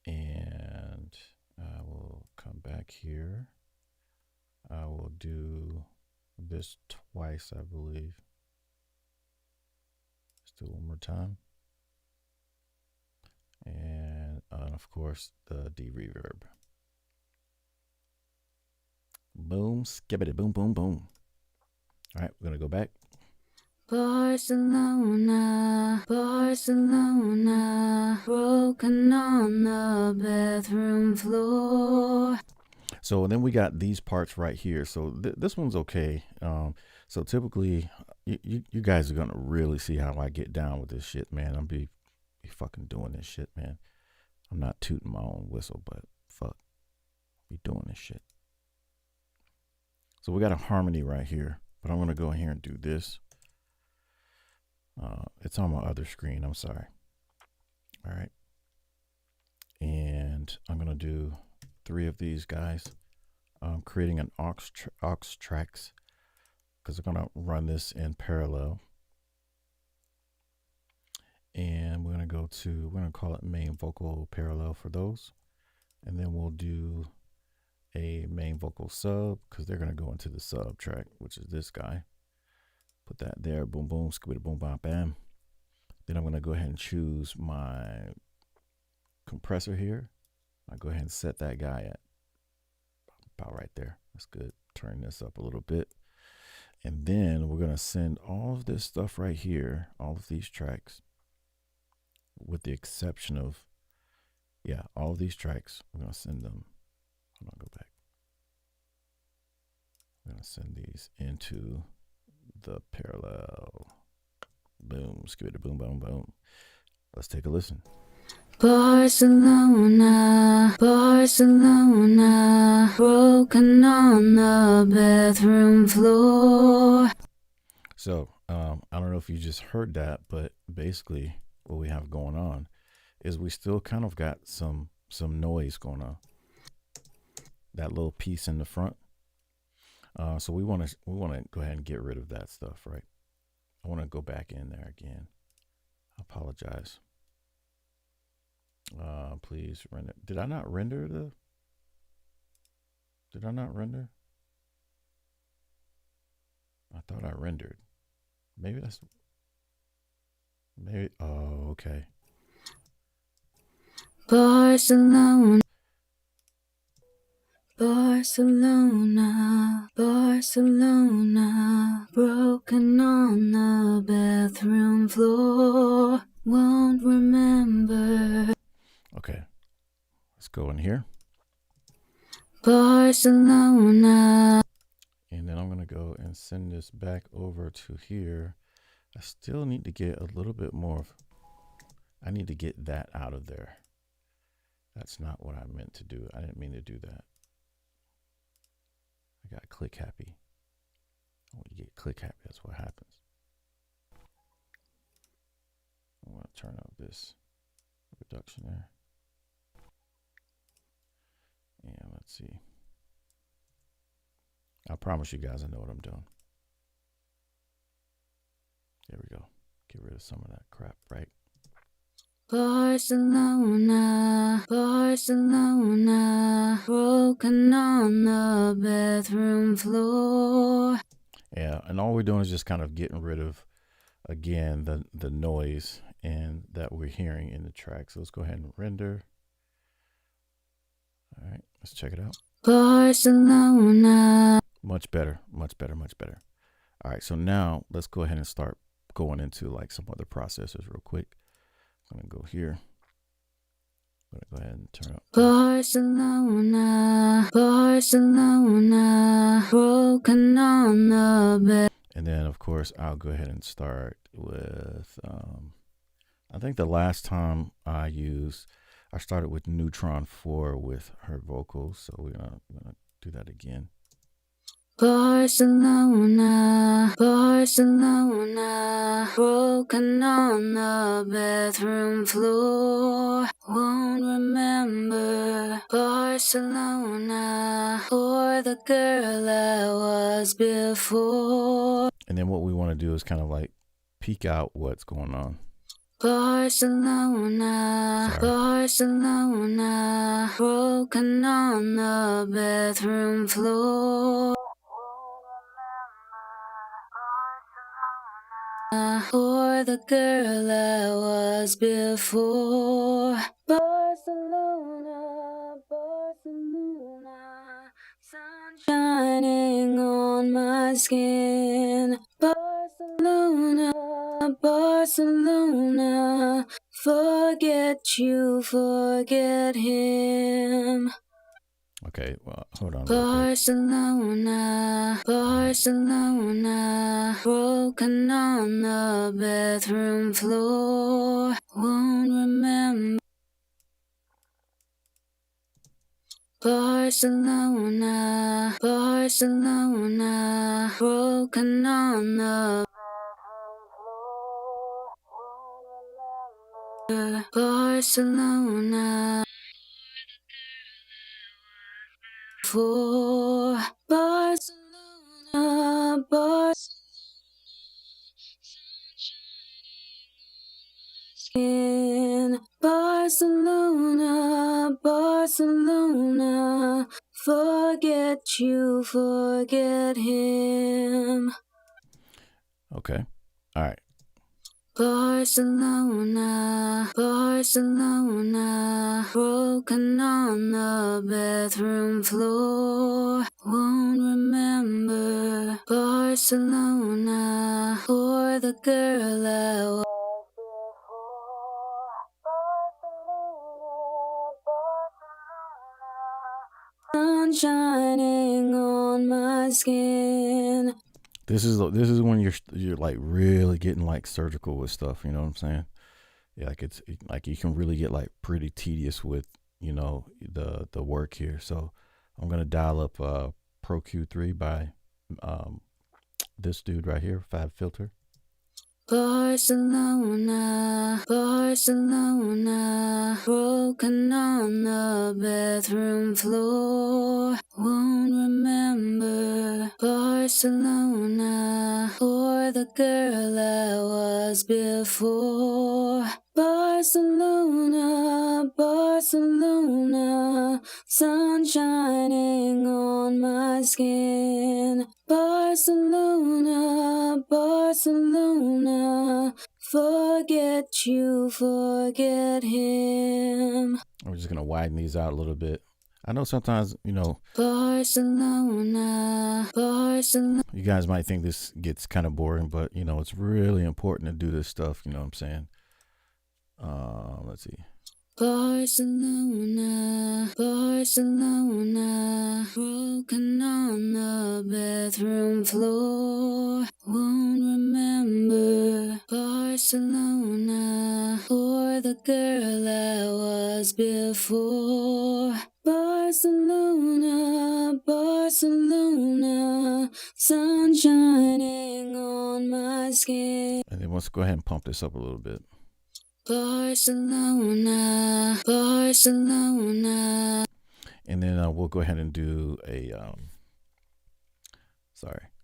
Speaker 1: and I will come back here. I will do this twice, I believe. Let's do it one more time. And of course, the de-reverb. Boom, skibbity, boom, boom, boom. All right, we're going to go back.
Speaker 2: Barcelona, Barcelona, broken on the bathroom floor.
Speaker 1: So then we got these parts right here. So this one's okay. So typically, you guys are gonna really see how I get down with this shit, man. I'm be fucking doing this shit, man. I'm not tooting my own whistle, but fuck, be doing this shit. So we got a harmony right here, but I'm gonna go in here and do this. It's on my other screen. I'm sorry. All right, and I'm gonna do 3 of these guys. I'm creating an aux tracks because I'm gonna run this in parallel, and we're gonna call it main vocal parallel for those, and then we'll do a main vocal sub because they're gonna go into the sub track, which is this guy. Put that there. Boom, boom, skibidi, boom, bam, bam. Then I'm gonna go ahead and choose my compressor here. I'll go ahead and set that guy at about right there. That's good. Turn this up a little bit. And then we're going to send all of this stuff right here, all of these tracks, with the exception of, all of these tracks, we're going to send them. Hold on, go back. We're going to send these into the parallel. Boom, skibidi, boom, boom, boom. Let's take a listen.
Speaker 2: Barcelona, Barcelona, broken on the bathroom floor.
Speaker 1: So, I don't know if you just heard that, but basically what we have going on is we still kind of got some noise going on. That little piece in the front. So we want to go ahead and get rid of that stuff, right? I want to go back in there again. I apologize. Please render. Did I not render? I thought I rendered. Maybe. Oh, okay.
Speaker 2: Barcelona, Barcelona, Barcelona, broken on the bathroom floor. Won't remember.
Speaker 1: Okay. Let's go in here.
Speaker 2: Barcelona.
Speaker 1: And then I'm going to go and send this back over to here. I still need to get a little bit more. I need to get that out of there. That's not what I meant to do. I didn't mean to do that. I got click happy. When you get click happy, that's what happens. I want to turn up this reduction there. And let's see. I promise you guys I know what I'm doing. There we go. Get rid of some of that crap, right?
Speaker 2: Barcelona, Barcelona, broken on the bathroom floor.
Speaker 1: Yeah, and all we're doing is just kind of getting rid of, again, the noise and that we're hearing in the track. So let's go ahead and render. All right, let's check it out.
Speaker 2: Barcelona.
Speaker 1: Much better, much better, much better. All right, so now let's go ahead and start going into like some other processors real quick. I'm gonna go here. I'm gonna go ahead and turn up
Speaker 2: Barcelona, Barcelona, broken on the bed.
Speaker 1: And then of course I'll go ahead and start with I think the last time I started with Neutron 4 with her vocals, so we're gonna do that again.
Speaker 2: Barcelona, Barcelona, broken on the bathroom floor. Won't remember Barcelona or the girl I was before.
Speaker 1: And then what we want to do is kind of like peek out what's going on.
Speaker 2: Barcelona,
Speaker 1: Sorry.
Speaker 2: Barcelona, broken on the bathroom floor. Or the girl I was before. Barcelona, Barcelona, sun shining on my skin. Barcelona, Barcelona, forget you, forget him.
Speaker 1: Okay, well, hold on.
Speaker 2: Barcelona, Barcelona, broken on the bathroom floor. Won't remember. Barcelona, Barcelona, broken on the Barcelona. For Barcelona, Barcelona, Barcelona, forget you, forget him.
Speaker 1: Okay, all right.
Speaker 2: Barcelona, Barcelona, broken on the bathroom floor. Won't remember Barcelona or the girl I was before. Sun shining on my skin.
Speaker 1: This is when you're like really getting like surgical with stuff. You know what I'm saying? Yeah, like it's like you can really get like pretty tedious with the work here. So I'm gonna dial up Pro Q3 by this dude right here, Fab Filter.
Speaker 2: Barcelona, Barcelona, broken on the bathroom floor. Won't remember Barcelona or the girl I was before. Barcelona, Barcelona, sun shining on my skin. Barcelona, Barcelona, forget you, forget him.
Speaker 1: We're just gonna widen these out a little bit. I know sometimes,
Speaker 2: Barcelona, Barcelona.
Speaker 1: You guys might think this gets kind of boring, but it's really important to do this stuff. You know what I'm saying? Let's see.
Speaker 2: Barcelona, Barcelona, broken on the bathroom floor. Won't remember Barcelona or the girl I was before. Barcelona, Barcelona, sun shining on my skin.
Speaker 1: And then let's go ahead and pump this up a little bit.
Speaker 2: Barcelona, Barcelona.
Speaker 1: And then we'll go ahead and do a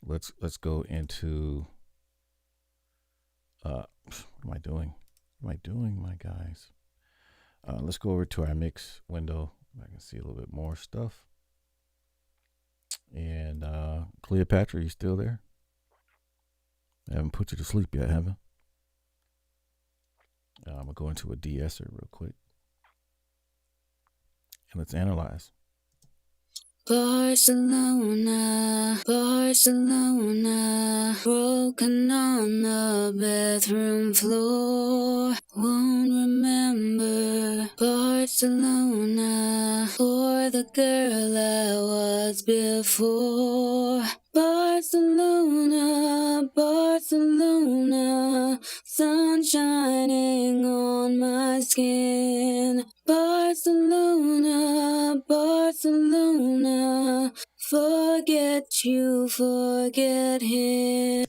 Speaker 1: let's go into what am I doing? What am I doing, my guys? Let's go over to our mix window. I can see a little bit more stuff. And Cleopatra, you still there? I haven't put you to sleep yet, have I? I'm going to go into a de-esser real quick. And let's analyze.
Speaker 2: Barcelona, Barcelona, broken on the bathroom floor. Won't remember Barcelona or the girl I was before. Barcelona, Barcelona, sun shining on my skin. Barcelona, Barcelona, forget you, forget him.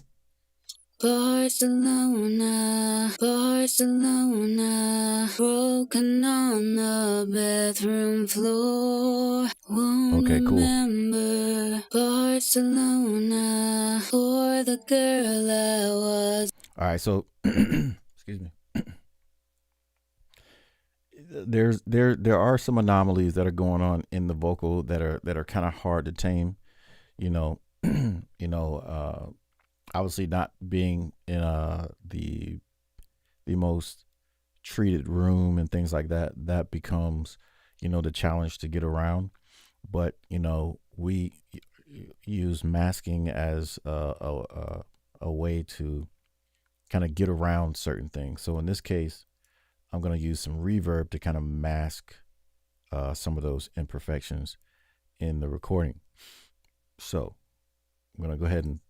Speaker 2: Barcelona, Barcelona, broken on the bathroom floor. Won't
Speaker 1: Okay, cool.
Speaker 2: remember Barcelona or the girl I was.
Speaker 1: All right, so excuse me. There are some anomalies that are going on in the vocal that are kind of hard to tame. You know, obviously not being in the most treated room and things like that. That becomes, the challenge to get around. But we use masking as a way to kind of get around certain things. So in this case, I'm going to use some reverb to kind of mask some of those imperfections in the recording. So I'm going to go ahead and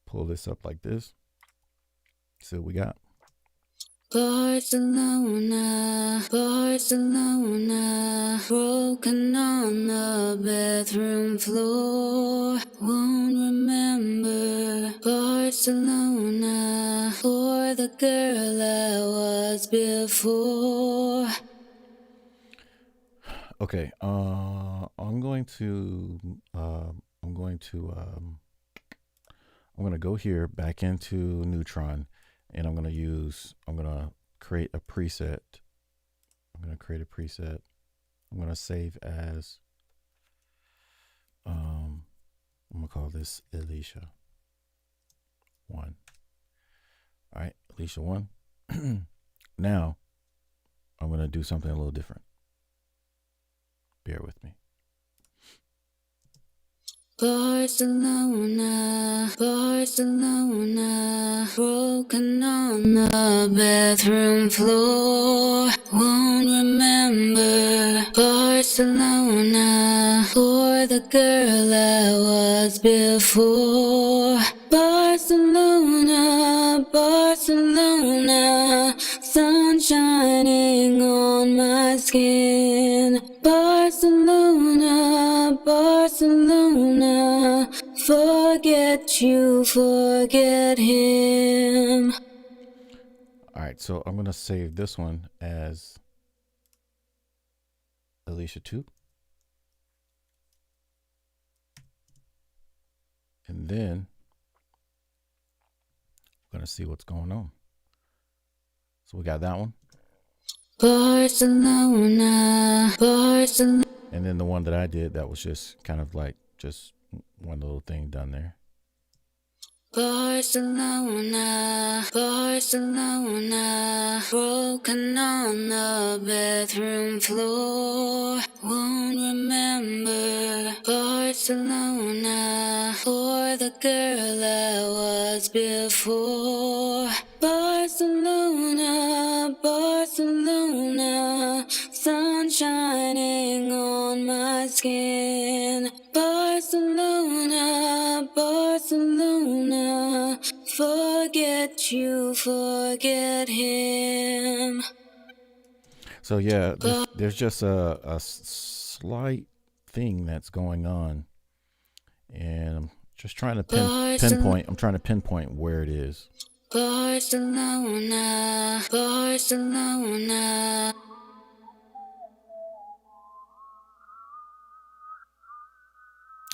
Speaker 1: pull this up like this. See what we got.
Speaker 2: Barcelona, Barcelona, broken on the bathroom floor. Won't remember Barcelona or the girl I was before.
Speaker 1: Okay, I'm going to go here back into Neutron, and I'm gonna create a preset. I'm gonna save as I'm gonna call this Alicia 1. All right, Alicia 1. Now I'm gonna do something a little different. Bear with me.
Speaker 2: Barcelona, Barcelona, broken on the bathroom floor. Won't remember Barcelona or the girl I was before. Barcelona, Barcelona, sun shining on my skin. Barcelona, Barcelona, forget you, forget him.
Speaker 1: All right, so I'm gonna save this one as Alicia 2. And then I'm gonna see what's going on. So we got that one.
Speaker 2: Barcelona, Barcelona.
Speaker 1: And then the one that I did that was just kind of like just one little thing done there.
Speaker 2: Barcelona, Barcelona, broken on the bathroom floor. Won't remember Barcelona or the girl I was before. Barcelona, Barcelona, sun shining on my skin. Barcelona, Barcelona, forget you, forget him.
Speaker 1: So yeah, there's just a slight thing that's going on, and I'm just trying to pinpoint. I'm trying to pinpoint where it is.
Speaker 2: Barcelona, Barcelona.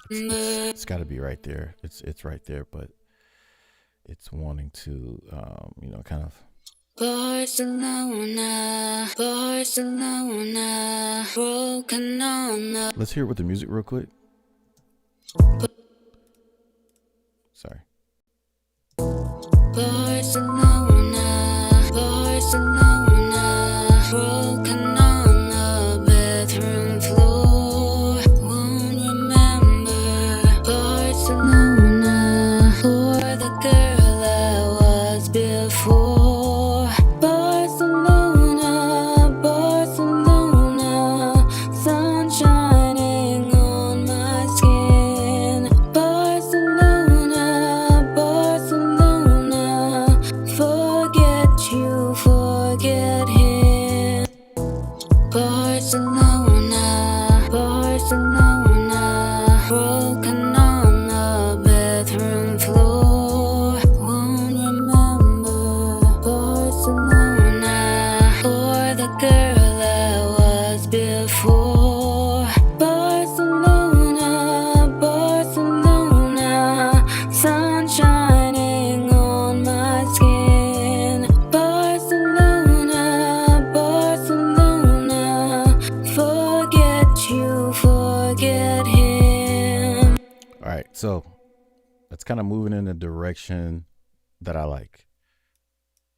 Speaker 1: It's got to be right there. It's right there, but it's wanting to, kind of.
Speaker 2: Barcelona, Barcelona, broken on the.
Speaker 1: Let's hear it with the music real quick. Sorry.
Speaker 2: Barcelona, Barcelona, broken on the bathroom floor. Won't remember Barcelona or the girl I was before. Barcelona, Barcelona, sun shining on my skin. Barcelona, Barcelona,
Speaker 1: So it's kind of moving in the direction that I like.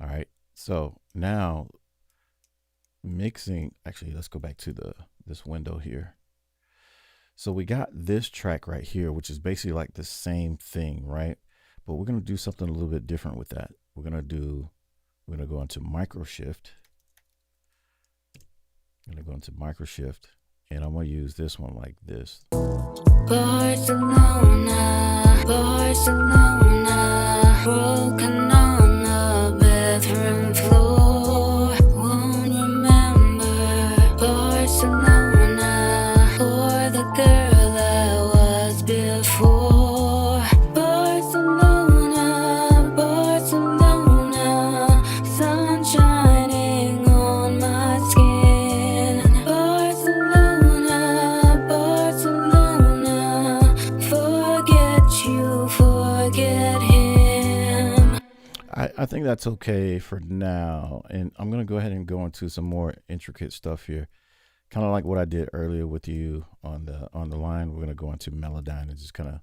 Speaker 1: All right. So now mixing, actually, let's go back to this window here. So we got this track right here, which is basically like the same thing, right? But we're going to do something a little bit different with that. We're going to go into micro shift. I'm going to go into micro shift, and I'm going to use this one like this.
Speaker 2: Barcelona, Barcelona, broken on the bathroom floor. Won't remember Barcelona or the girl I was before. Barcelona, Barcelona, sun shining on my skin. Barcelona, Barcelona, forget you, forget him.
Speaker 1: I think that's okay for now, and I'm going to go ahead and go into some more intricate stuff here, kind of like what I did earlier with you on the line. We're going to go into Melodyne and just kind of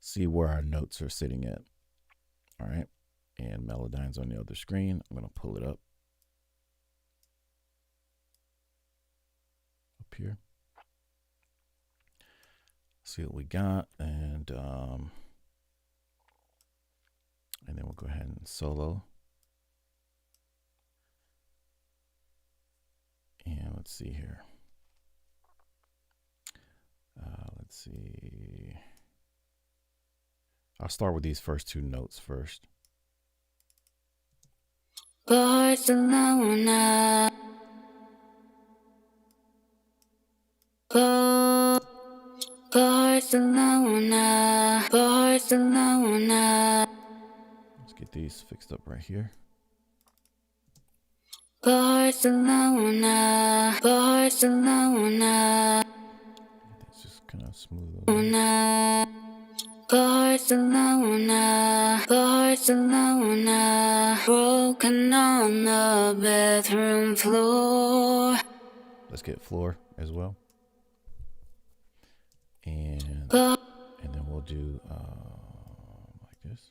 Speaker 1: see where our notes are sitting at. All right, and Melodyne's on the other screen. I'm going to pull it up here. See what we got, and then we'll go ahead and solo. And let's see here. Let's see. I'll start with these first two notes first.
Speaker 2: Barcelona, Barcelona, Barcelona.
Speaker 1: Let's get these fixed up right here.
Speaker 2: Barcelona, Barcelona.
Speaker 1: That's just kind of smooth.
Speaker 2: Barcelona, Barcelona, broken on the bathroom floor.
Speaker 1: Let's get floor as well. And then we'll do like this.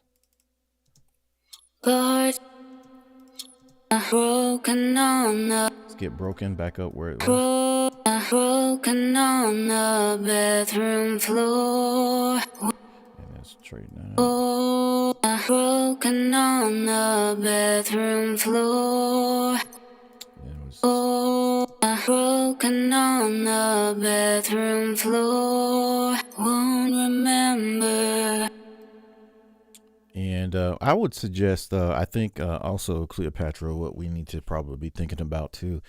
Speaker 2: Broken on the.
Speaker 1: Let's get broken back up where it was.
Speaker 2: Broken on the bathroom floor.
Speaker 1: And then straighten that out.
Speaker 2: Broken on the bathroom floor. Broken on the bathroom floor. Won't remember.
Speaker 1: And I would suggest, I think also Cleopatra, what we need to probably be thinking about too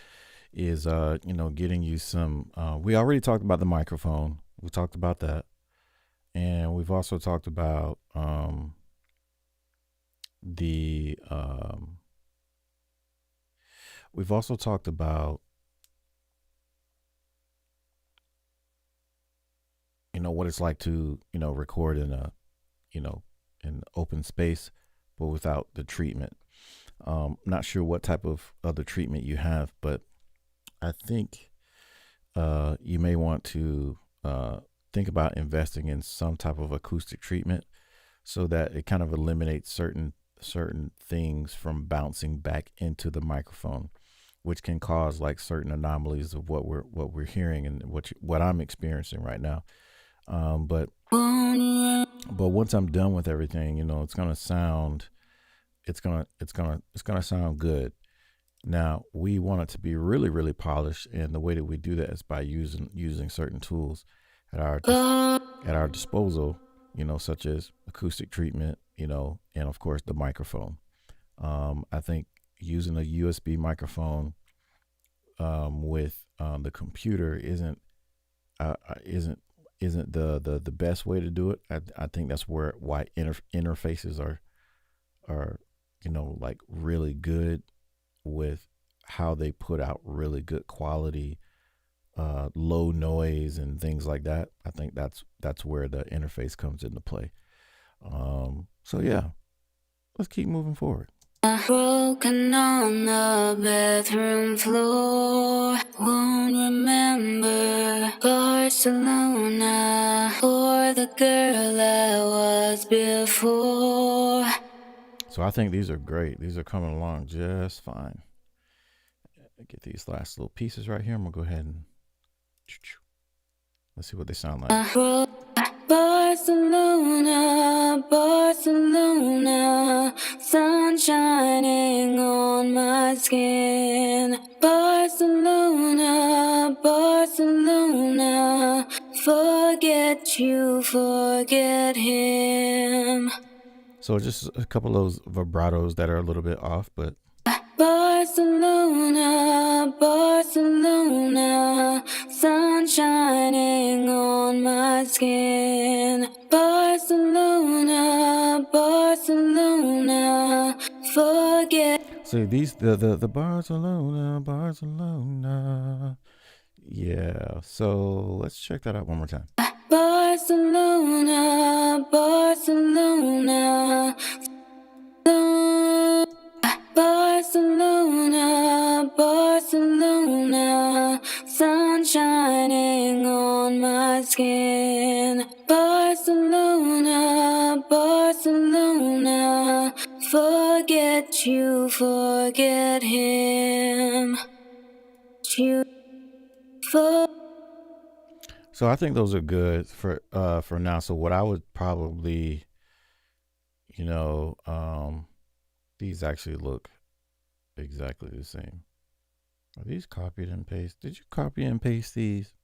Speaker 1: is, getting you some, we already talked about the microphone. We talked about that. And we've also talked about what it's like to, record in a, in open space, but without the treatment. Not sure what type of other treatment you have, but I think you may want to think about investing in some type of acoustic treatment so that it kind of eliminates certain things from bouncing back into the microphone, which can cause like certain anomalies of what we're hearing and what I'm experiencing right now. But once I'm done with everything, it's gonna sound good. Now we want it to be really, really polished, and the way that we do that is by using certain tools at our disposal, such as acoustic treatment, and of course the microphone. I think using a USB microphone with the computer isn't the best way to do it. I think that's why interfaces are like really good with how they put out really good quality low noise and things like that. I think that's where the interface comes into play. So yeah, let's keep moving forward.
Speaker 2: Broken on the bathroom floor. Won't remember Barcelona or the girl I was before.
Speaker 1: So I think these are great. These are coming along just fine. Get these last little pieces right here. I'm gonna go ahead and let's see what they sound like.
Speaker 2: Barcelona, Barcelona, sun shining on my skin. Barcelona, Barcelona, forget you, forget him.
Speaker 1: So just a couple of those vibratos that are a little bit off, but
Speaker 2: Barcelona, Barcelona, sun shining on my skin. Barcelona, Barcelona, forget.
Speaker 1: see these the Barcelona. Yeah. So let's check that out one more time.
Speaker 2: Barcelona, Barcelona, Barcelona, Barcelona, sun shining on my skin. Barcelona, Barcelona, forget you, forget him. You
Speaker 1: So I think those are good for now. So what I would probably, you know, these actually look exactly the same. Are these copied and pasted? Did you copy and paste these?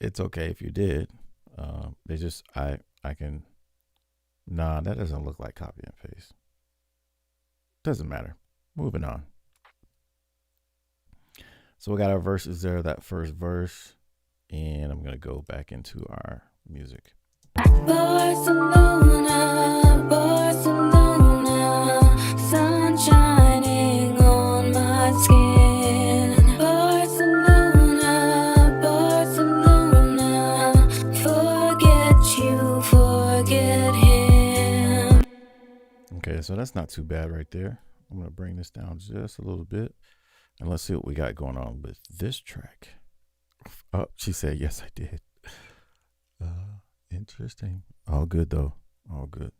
Speaker 1: It's okay if you did. They just I can. Nah, that doesn't look like copy and paste. Doesn't matter. Moving on. So we got our verses there. That first verse, and I'm gonna go back into our music.
Speaker 2: Barcelona, Barcelona, sun shining on my skin. Barcelona, Barcelona, forget you, forget him.
Speaker 1: Okay, so that's not too bad right there. I'm gonna bring this down just a little bit, and let's see what we got going on with this track. Oh, she said yes, I did. Interesting. All good though. All good.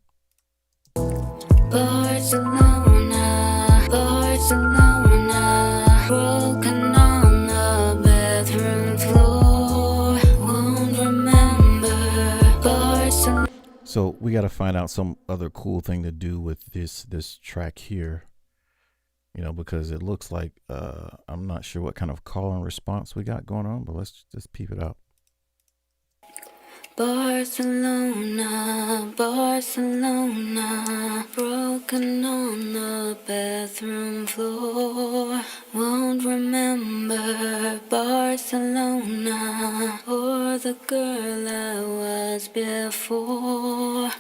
Speaker 2: Barcelona, Barcelona, broken on the bathroom floor. Won't remember Barcelona.
Speaker 1: So we got to find out some other cool thing to do with this track here. You know, because it looks like I'm not sure what kind of call and response we got going on, but let's just peep it out.
Speaker 2: Barcelona, Barcelona, broken on the bathroom floor. Won't remember Barcelona or the girl I was before.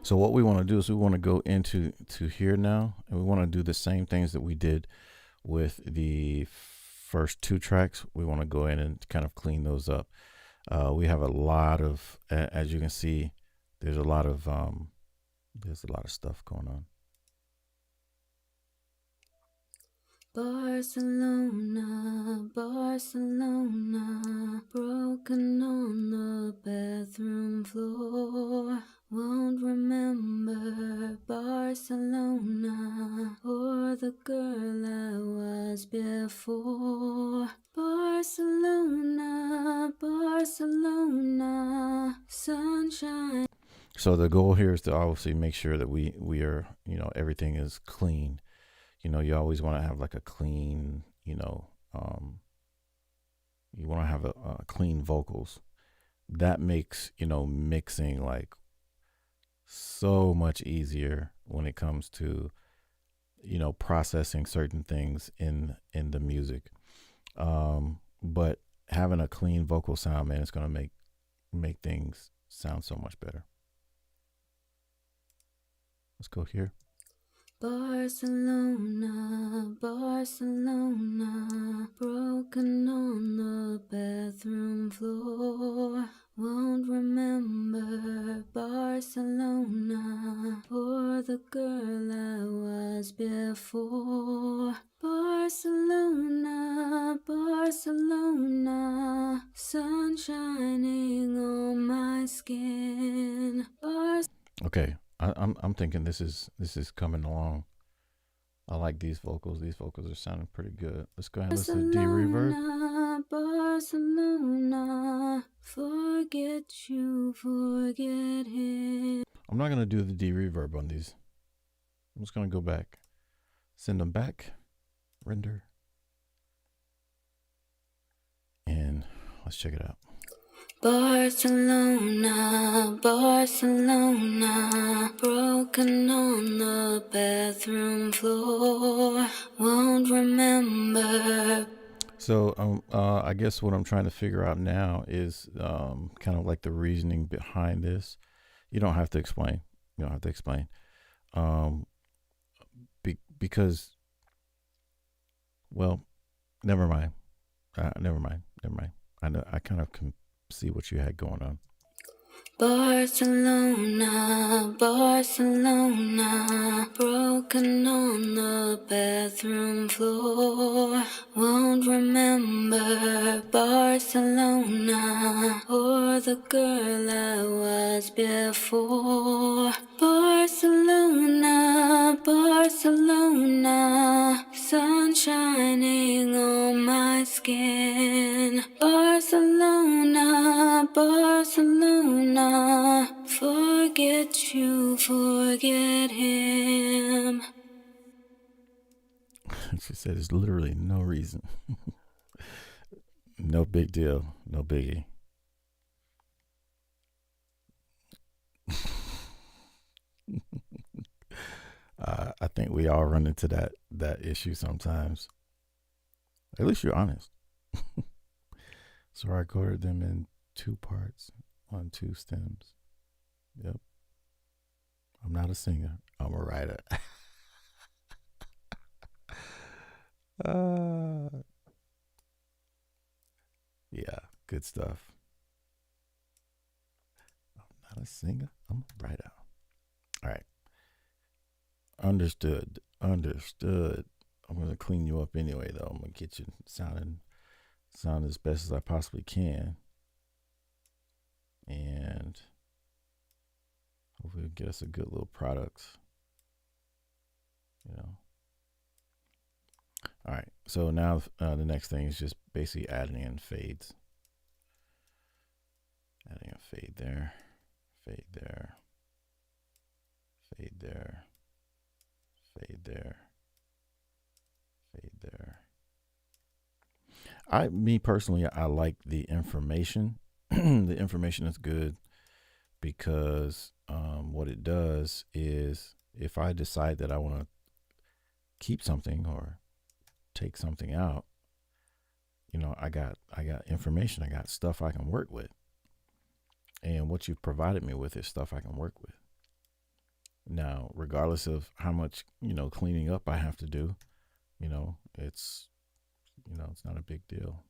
Speaker 1: So what we want to do is we want to go into here now, and we want to do the same things that we did with the first two tracks. We want to go in and kind of clean those up. We have a lot of, as you can see, there's a lot of stuff going on.
Speaker 2: Barcelona, Barcelona, broken on the bathroom floor. Won't remember Barcelona or the girl I was before. Barcelona, Barcelona, sunshine.
Speaker 1: So the goal here is to obviously make sure that we are, everything is clean. You always want to have like a clean, you want to have a clean vocals. That makes, mixing like so much easier when it comes to, processing certain things in the music. But having a clean vocal sound, man, it's going to make things sound so much better. Let's go here.
Speaker 2: Barcelona, Barcelona, broken on the bathroom floor. Won't remember Barcelona or the girl I was before. Barcelona, Barcelona, sun shining on my skin.
Speaker 1: Okay, I'm thinking this is coming along. I like these vocals. These vocals are sounding pretty good. Let's go ahead and listen to D reverb.
Speaker 2: Barcelona, Barcelona, forget you, forget him.
Speaker 1: I'm not gonna do the D reverb on these. I'm just gonna go back, send them back, render, and let's check it out.
Speaker 2: Barcelona, Barcelona, broken on the bathroom floor, won't remember.
Speaker 1: So I guess what I'm trying to figure out now is kind of like the reasoning behind this. You don't have to explain. You don't have to explain. Um, because, well, never mind. Never mind. Never mind. I know. I kind of can see what you had going on.
Speaker 2: Barcelona, Barcelona, broken on the bathroom floor, won't remember Barcelona or the girl I was before. Barcelona, Barcelona, sun shining on my skin. Barcelona, Barcelona, forget you, forget him.
Speaker 1: She said there's literally no reason. No big deal. No biggie. I think we all run into that issue sometimes. At least you're honest. So I recorded them in 2 parts on 2 stems. Yep. I'm not a singer. I'm a writer. Yeah, good stuff. I'm not a singer. I'm a writer. All right. Understood. Understood. I'm gonna clean you up anyway, though. I'm gonna get you sound as best as I possibly can, and hopefully get us a good little product. You know. All right. So now the next thing is just basically adding in fades. Adding a fade there, fade there, fade there, fade there, fade there. Me personally, I like the information. The information is good because what it does is if I decide that I want to keep something or take something out, I got information, I got stuff I can work with. And what you've provided me with is stuff I can work with. Now, regardless of how much, cleaning up I have to do, it's it's not a big deal.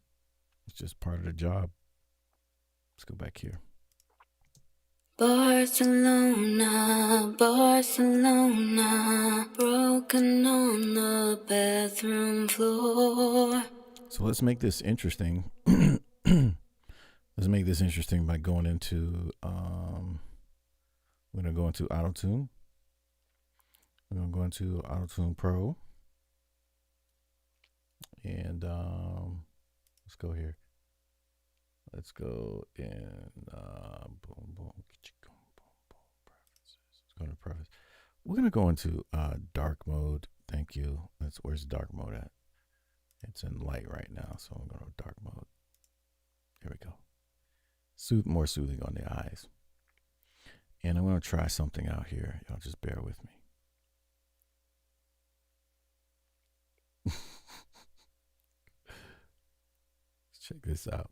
Speaker 1: It's just part of the job. Let's go back here.
Speaker 2: Barcelona, Barcelona, broken on the bathroom floor.
Speaker 1: So let's make this interesting. Let's make this interesting by going into we're gonna go into Auto-Tune. We're gonna go into Auto-Tune Pro. And let's go here. Let's go in boom boom preferences. Let's go to preferences. We're gonna go into dark mode. Thank you. Where's dark mode at? It's in light right now, so I'm going to dark mode. Here we go. More soothing on the eyes. And I'm going to try something out here. Y'all just bear with me. Let's check this out.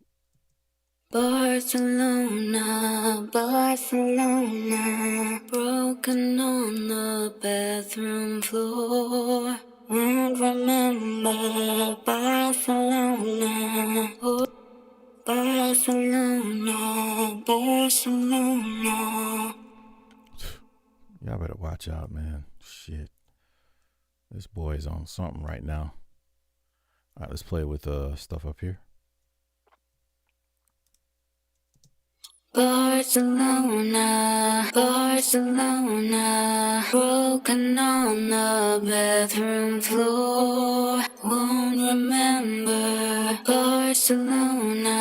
Speaker 2: Barcelona, Barcelona, broken on the bathroom floor. Won't remember Barcelona, oh, Barcelona, Barcelona.
Speaker 1: Y'all better watch out, man. Shit. This boy is on something right now. All right, let's play with stuff up here.
Speaker 2: Barcelona, Barcelona, broken on the bathroom floor. Won't remember Barcelona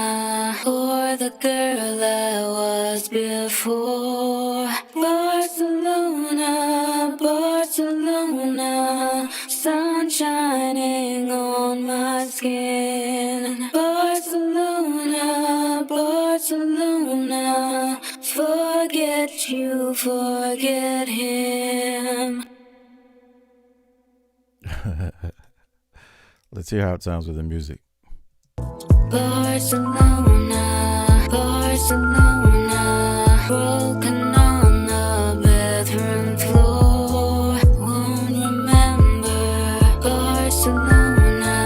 Speaker 2: or the girl I was before. Barcelona, Barcelona, sun shining on my skin. Barcelona, Barcelona, forget you, forget him.
Speaker 1: Let's hear how it sounds with the music.
Speaker 2: Barcelona, Barcelona, broken on the bathroom floor. Won't remember Barcelona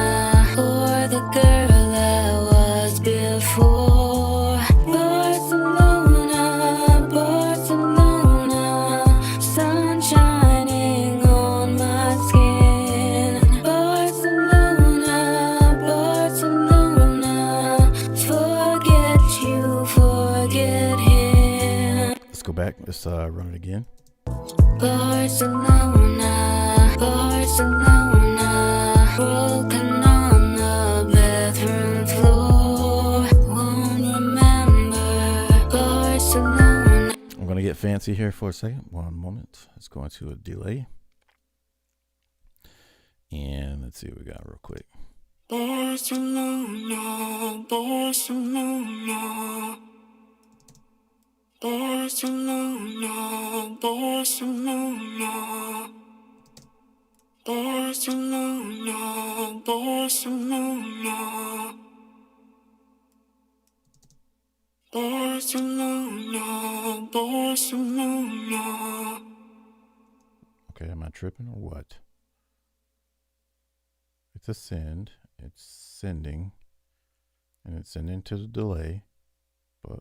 Speaker 2: or the girl I was before. Barcelona, Barcelona, sun shining on my skin. Barcelona, Barcelona, forget you, forget him.
Speaker 1: Let's go back. Let's run it again.
Speaker 2: Barcelona, Barcelona, broken on the bathroom floor. Won't remember Barcelona.
Speaker 1: I'm going to get fancy here for a second. One moment. Let's go into a delay. And let's see what we got real quick.
Speaker 2: Barcelona, Barcelona, Barcelona, Barcelona, Barcelona, Barcelona, Barcelona, Barcelona.
Speaker 1: Okay, am I tripping or what? It's a send. It's sending. And it's sending to the delay. But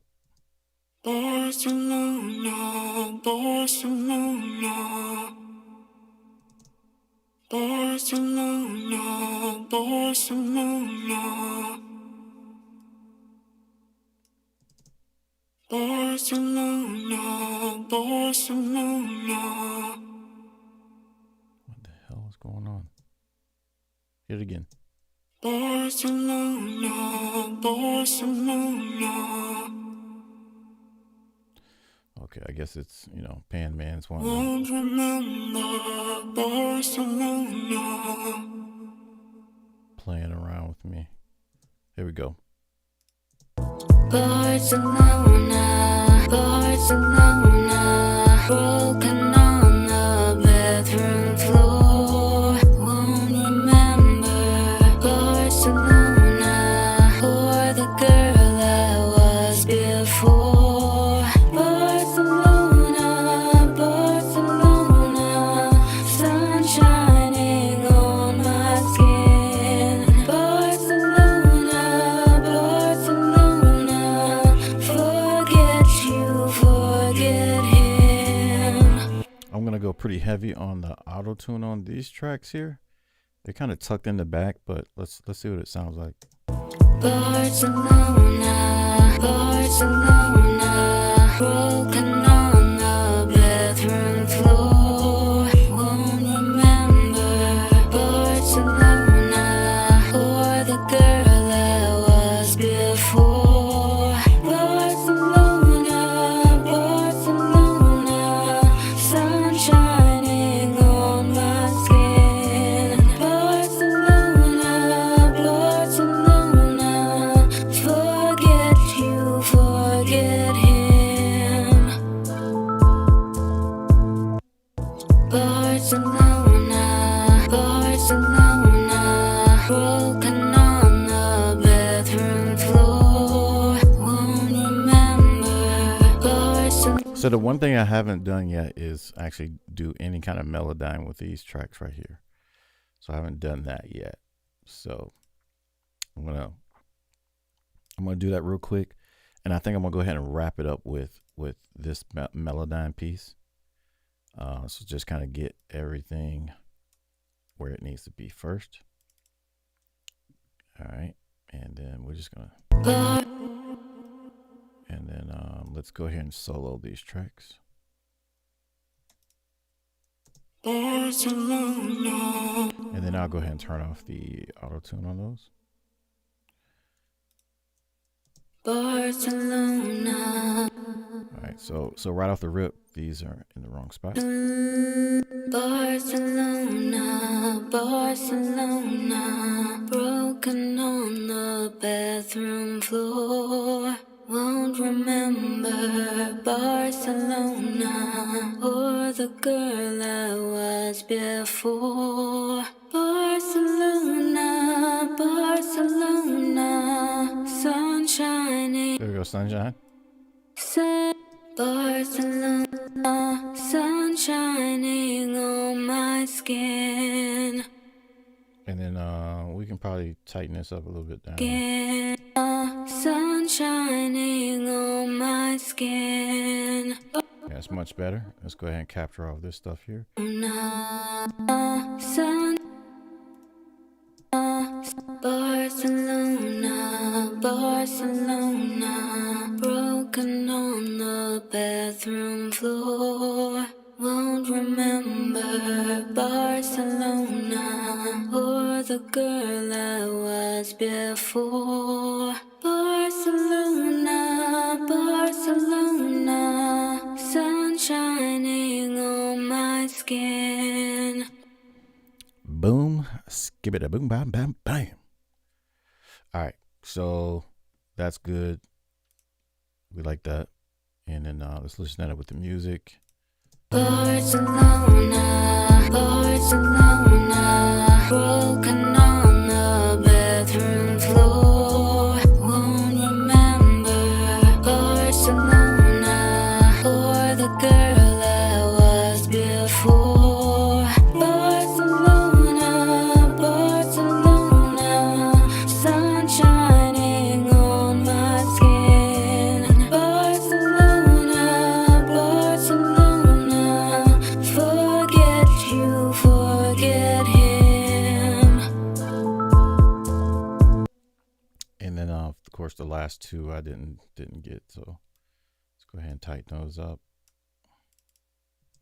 Speaker 2: Barcelona, Barcelona, Barcelona, Barcelona, Barcelona, Barcelona.
Speaker 1: what the hell is going on? Hit it again.
Speaker 2: Barcelona, Barcelona.
Speaker 1: Okay, I guess it's, Pan Man's one.
Speaker 2: Won't remember Barcelona.
Speaker 1: Playing around with me. Here we go.
Speaker 2: Barcelona, Barcelona, broken on the bathroom floor. Won't remember Barcelona or the girl I was before. Barcelona, Barcelona, sun shining on my skin. Barcelona, Barcelona, forget you, forget him.
Speaker 1: I'm going to go pretty heavy on the auto tune on these tracks here. They're kind of tucked in the back, but let's see what it sounds like.
Speaker 2: Barcelona, Barcelona, broken on the bathroom floor. Won't remember Barcelona or the girl I was before. Barcelona, Barcelona, sun shining on my skin. Barcelona, Barcelona, forget you, forget him. Barcelona, Barcelona, broken on the bathroom floor. Won't remember Barcelona.
Speaker 1: So the one thing I haven't done yet is actually do any kind of melodyne with these tracks right here. So I haven't done that yet. So I'm gonna do that real quick, and I think I'm gonna go ahead and wrap it up with this melodyne piece. So just kind of get everything where it needs to be first. All right, and then we're just gonna, and then let's go ahead and solo these tracks.
Speaker 2: Barcelona.
Speaker 1: And then I'll go ahead and turn off the auto tune on those.
Speaker 2: Barcelona.
Speaker 1: All right, so right off the rip, these are in the wrong spot.
Speaker 2: Barcelona, Barcelona, broken on the bathroom floor. Won't remember Barcelona or the girl I was before. Barcelona, Barcelona, sun shining.
Speaker 1: There we go, sunshine.
Speaker 2: Barcelona, sun shining on my skin.
Speaker 1: And then we can probably tighten this up a little bit down.
Speaker 2: Sun shining on my skin.
Speaker 1: Yeah, it's much better. Let's go ahead and capture all this stuff here.
Speaker 2: Sun. Barcelona, Barcelona, broken on the bathroom floor. Won't remember Barcelona or the girl I was before. Barcelona, Barcelona, sun shining on my skin.
Speaker 1: Boom, skip it a boom, bam, bam, bam. All right, so that's good. We like that. And then let's listen to that with the music.
Speaker 2: Barcelona, Barcelona, broken on the bathroom floor. Won't remember Barcelona or the girl I was before. Barcelona, Barcelona, sun shining on my skin. Barcelona, Barcelona, forget you, forget him.
Speaker 1: And then of course the last two I didn't get, so let's go ahead and tighten those up.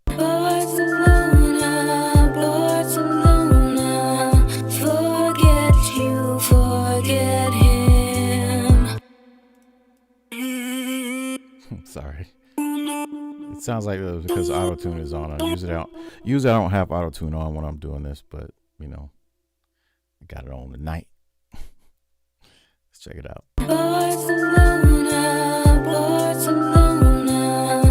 Speaker 2: Barcelona, Barcelona, forget you, forget him.
Speaker 1: Sorry. It sounds like it was because auto tune is on. Usually I don't have auto tune on when I'm doing this, but you know, I got it on tonight. Let's check it out.
Speaker 2: Barcelona, Barcelona,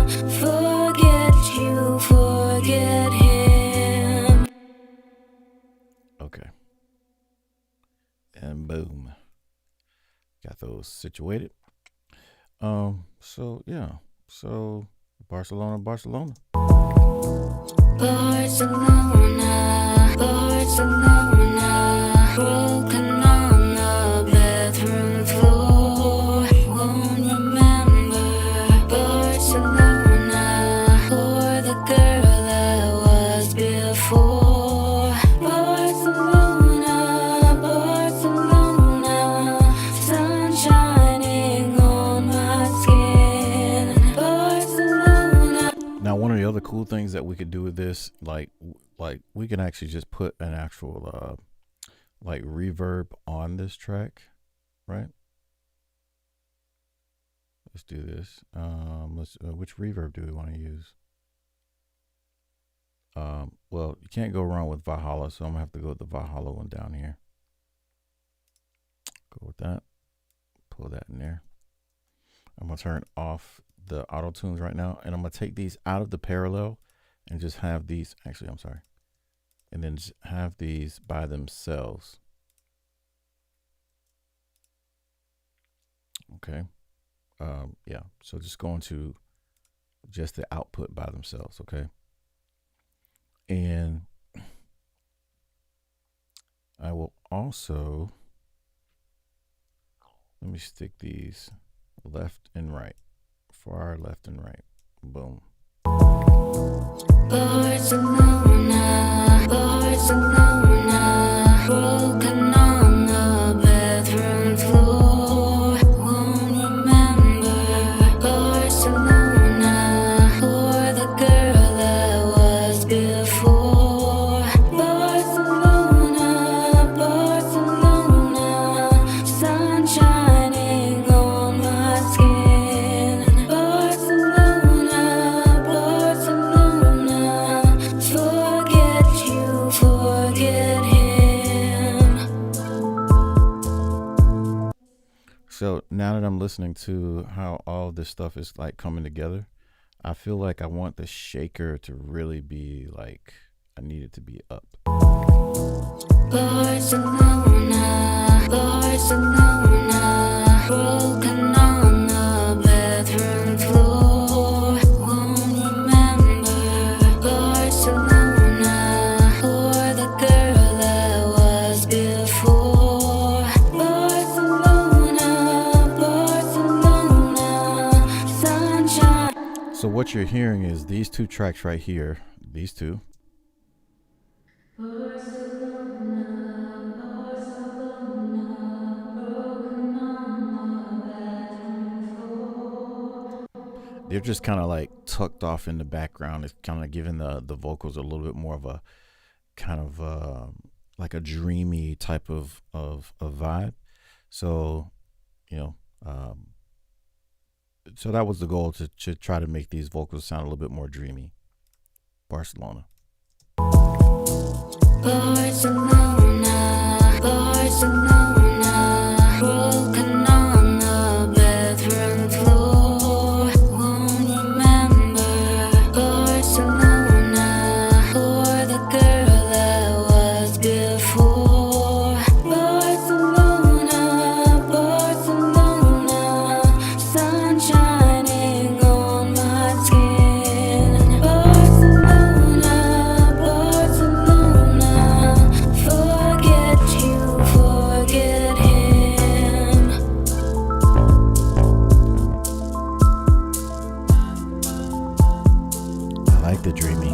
Speaker 2: forget you, forget him.
Speaker 1: Okay. And boom. Got those situated. So yeah. So Barcelona.
Speaker 2: Barcelona, Barcelona, broken on the bathroom floor. Won't remember Barcelona or the girl I was before. Barcelona, Barcelona, sun shining on my skin. Barcelona.
Speaker 1: Now, one of the other cool things that we could do with this, like we can actually just put an actual like reverb on this track, right? Let's do this. Which reverb do we want to use? Well, you can't go wrong with Valhalla, so I'm gonna have to go with the Valhalla one down here. Go with that. Pull that in there. I'm gonna turn off the auto tunes right now, and I'm gonna take these out of the parallel and just have these. Actually, I'm sorry. And then just have these by themselves. Okay. Yeah. So just going to just the output by themselves. Okay. And I will also, let me stick these left and right, far left and right. Boom.
Speaker 2: Barcelona, Barcelona, broken on the
Speaker 1: now that I'm listening to how all this stuff is like coming together, I feel like I want the shaker to really be like, I need it to be up.
Speaker 2: Barcelona, Barcelona, broken on the bathroom floor. Won't remember Barcelona or the girl I was before. Barcelona, Barcelona, sunshine.
Speaker 1: So what you're hearing is these two tracks right here, these two.
Speaker 2: Barcelona, Barcelona, broken on the bathroom floor.
Speaker 1: They're just kind of like tucked off in the background. It's kind of giving the vocals a little bit more of a kind of like a dreamy type of vibe. So, you know, so that was the goal, to try to make these vocals sound a little bit more dreamy. Barcelona.
Speaker 2: Barcelona, Barcelona, broken on the bathroom floor. Won't remember Barcelona or the girl I was before. Barcelona, Barcelona, sun shining on my skin. Barcelona, Barcelona, forget you, forget him.
Speaker 1: I like the dreamy.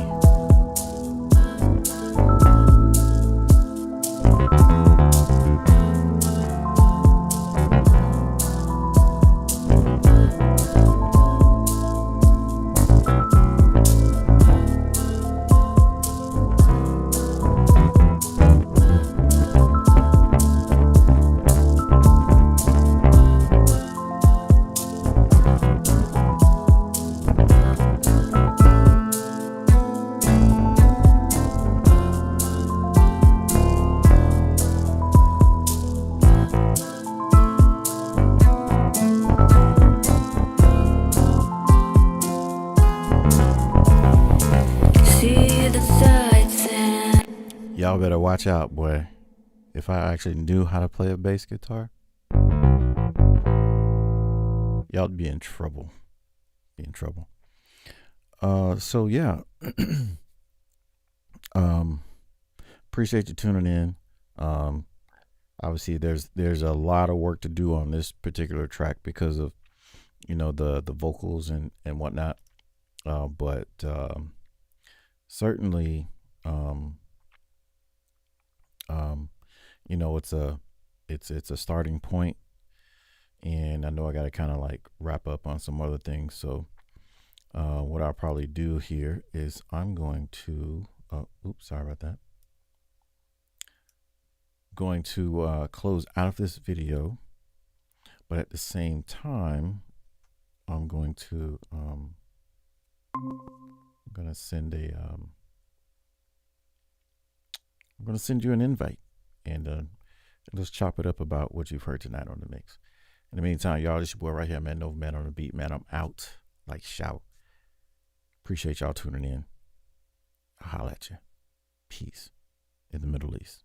Speaker 2: See the sights and
Speaker 1: Y'all better watch out, boy. If I actually knew how to play a bass guitar, y'all'd be in trouble. Be in trouble. So yeah. Appreciate you tuning in. Obviously there's a lot of work to do on this particular track because of, you know, the vocals and whatnot. But certainly, you know, it's a starting point, and I know I got to kind of like wrap up on some other things. So what I'll probably do here is I'm going to oops, sorry about that. Going to close out of this video, but at the same time, I'm going to send you an invite, and let's chop it up about what you've heard tonight on the mix. In the meantime, y'all, this your boy right here, man. NOVAMAN on the beat, man. I'm out like shout. Appreciate y'all tuning in. I'll holla at you. Peace in the Middle East.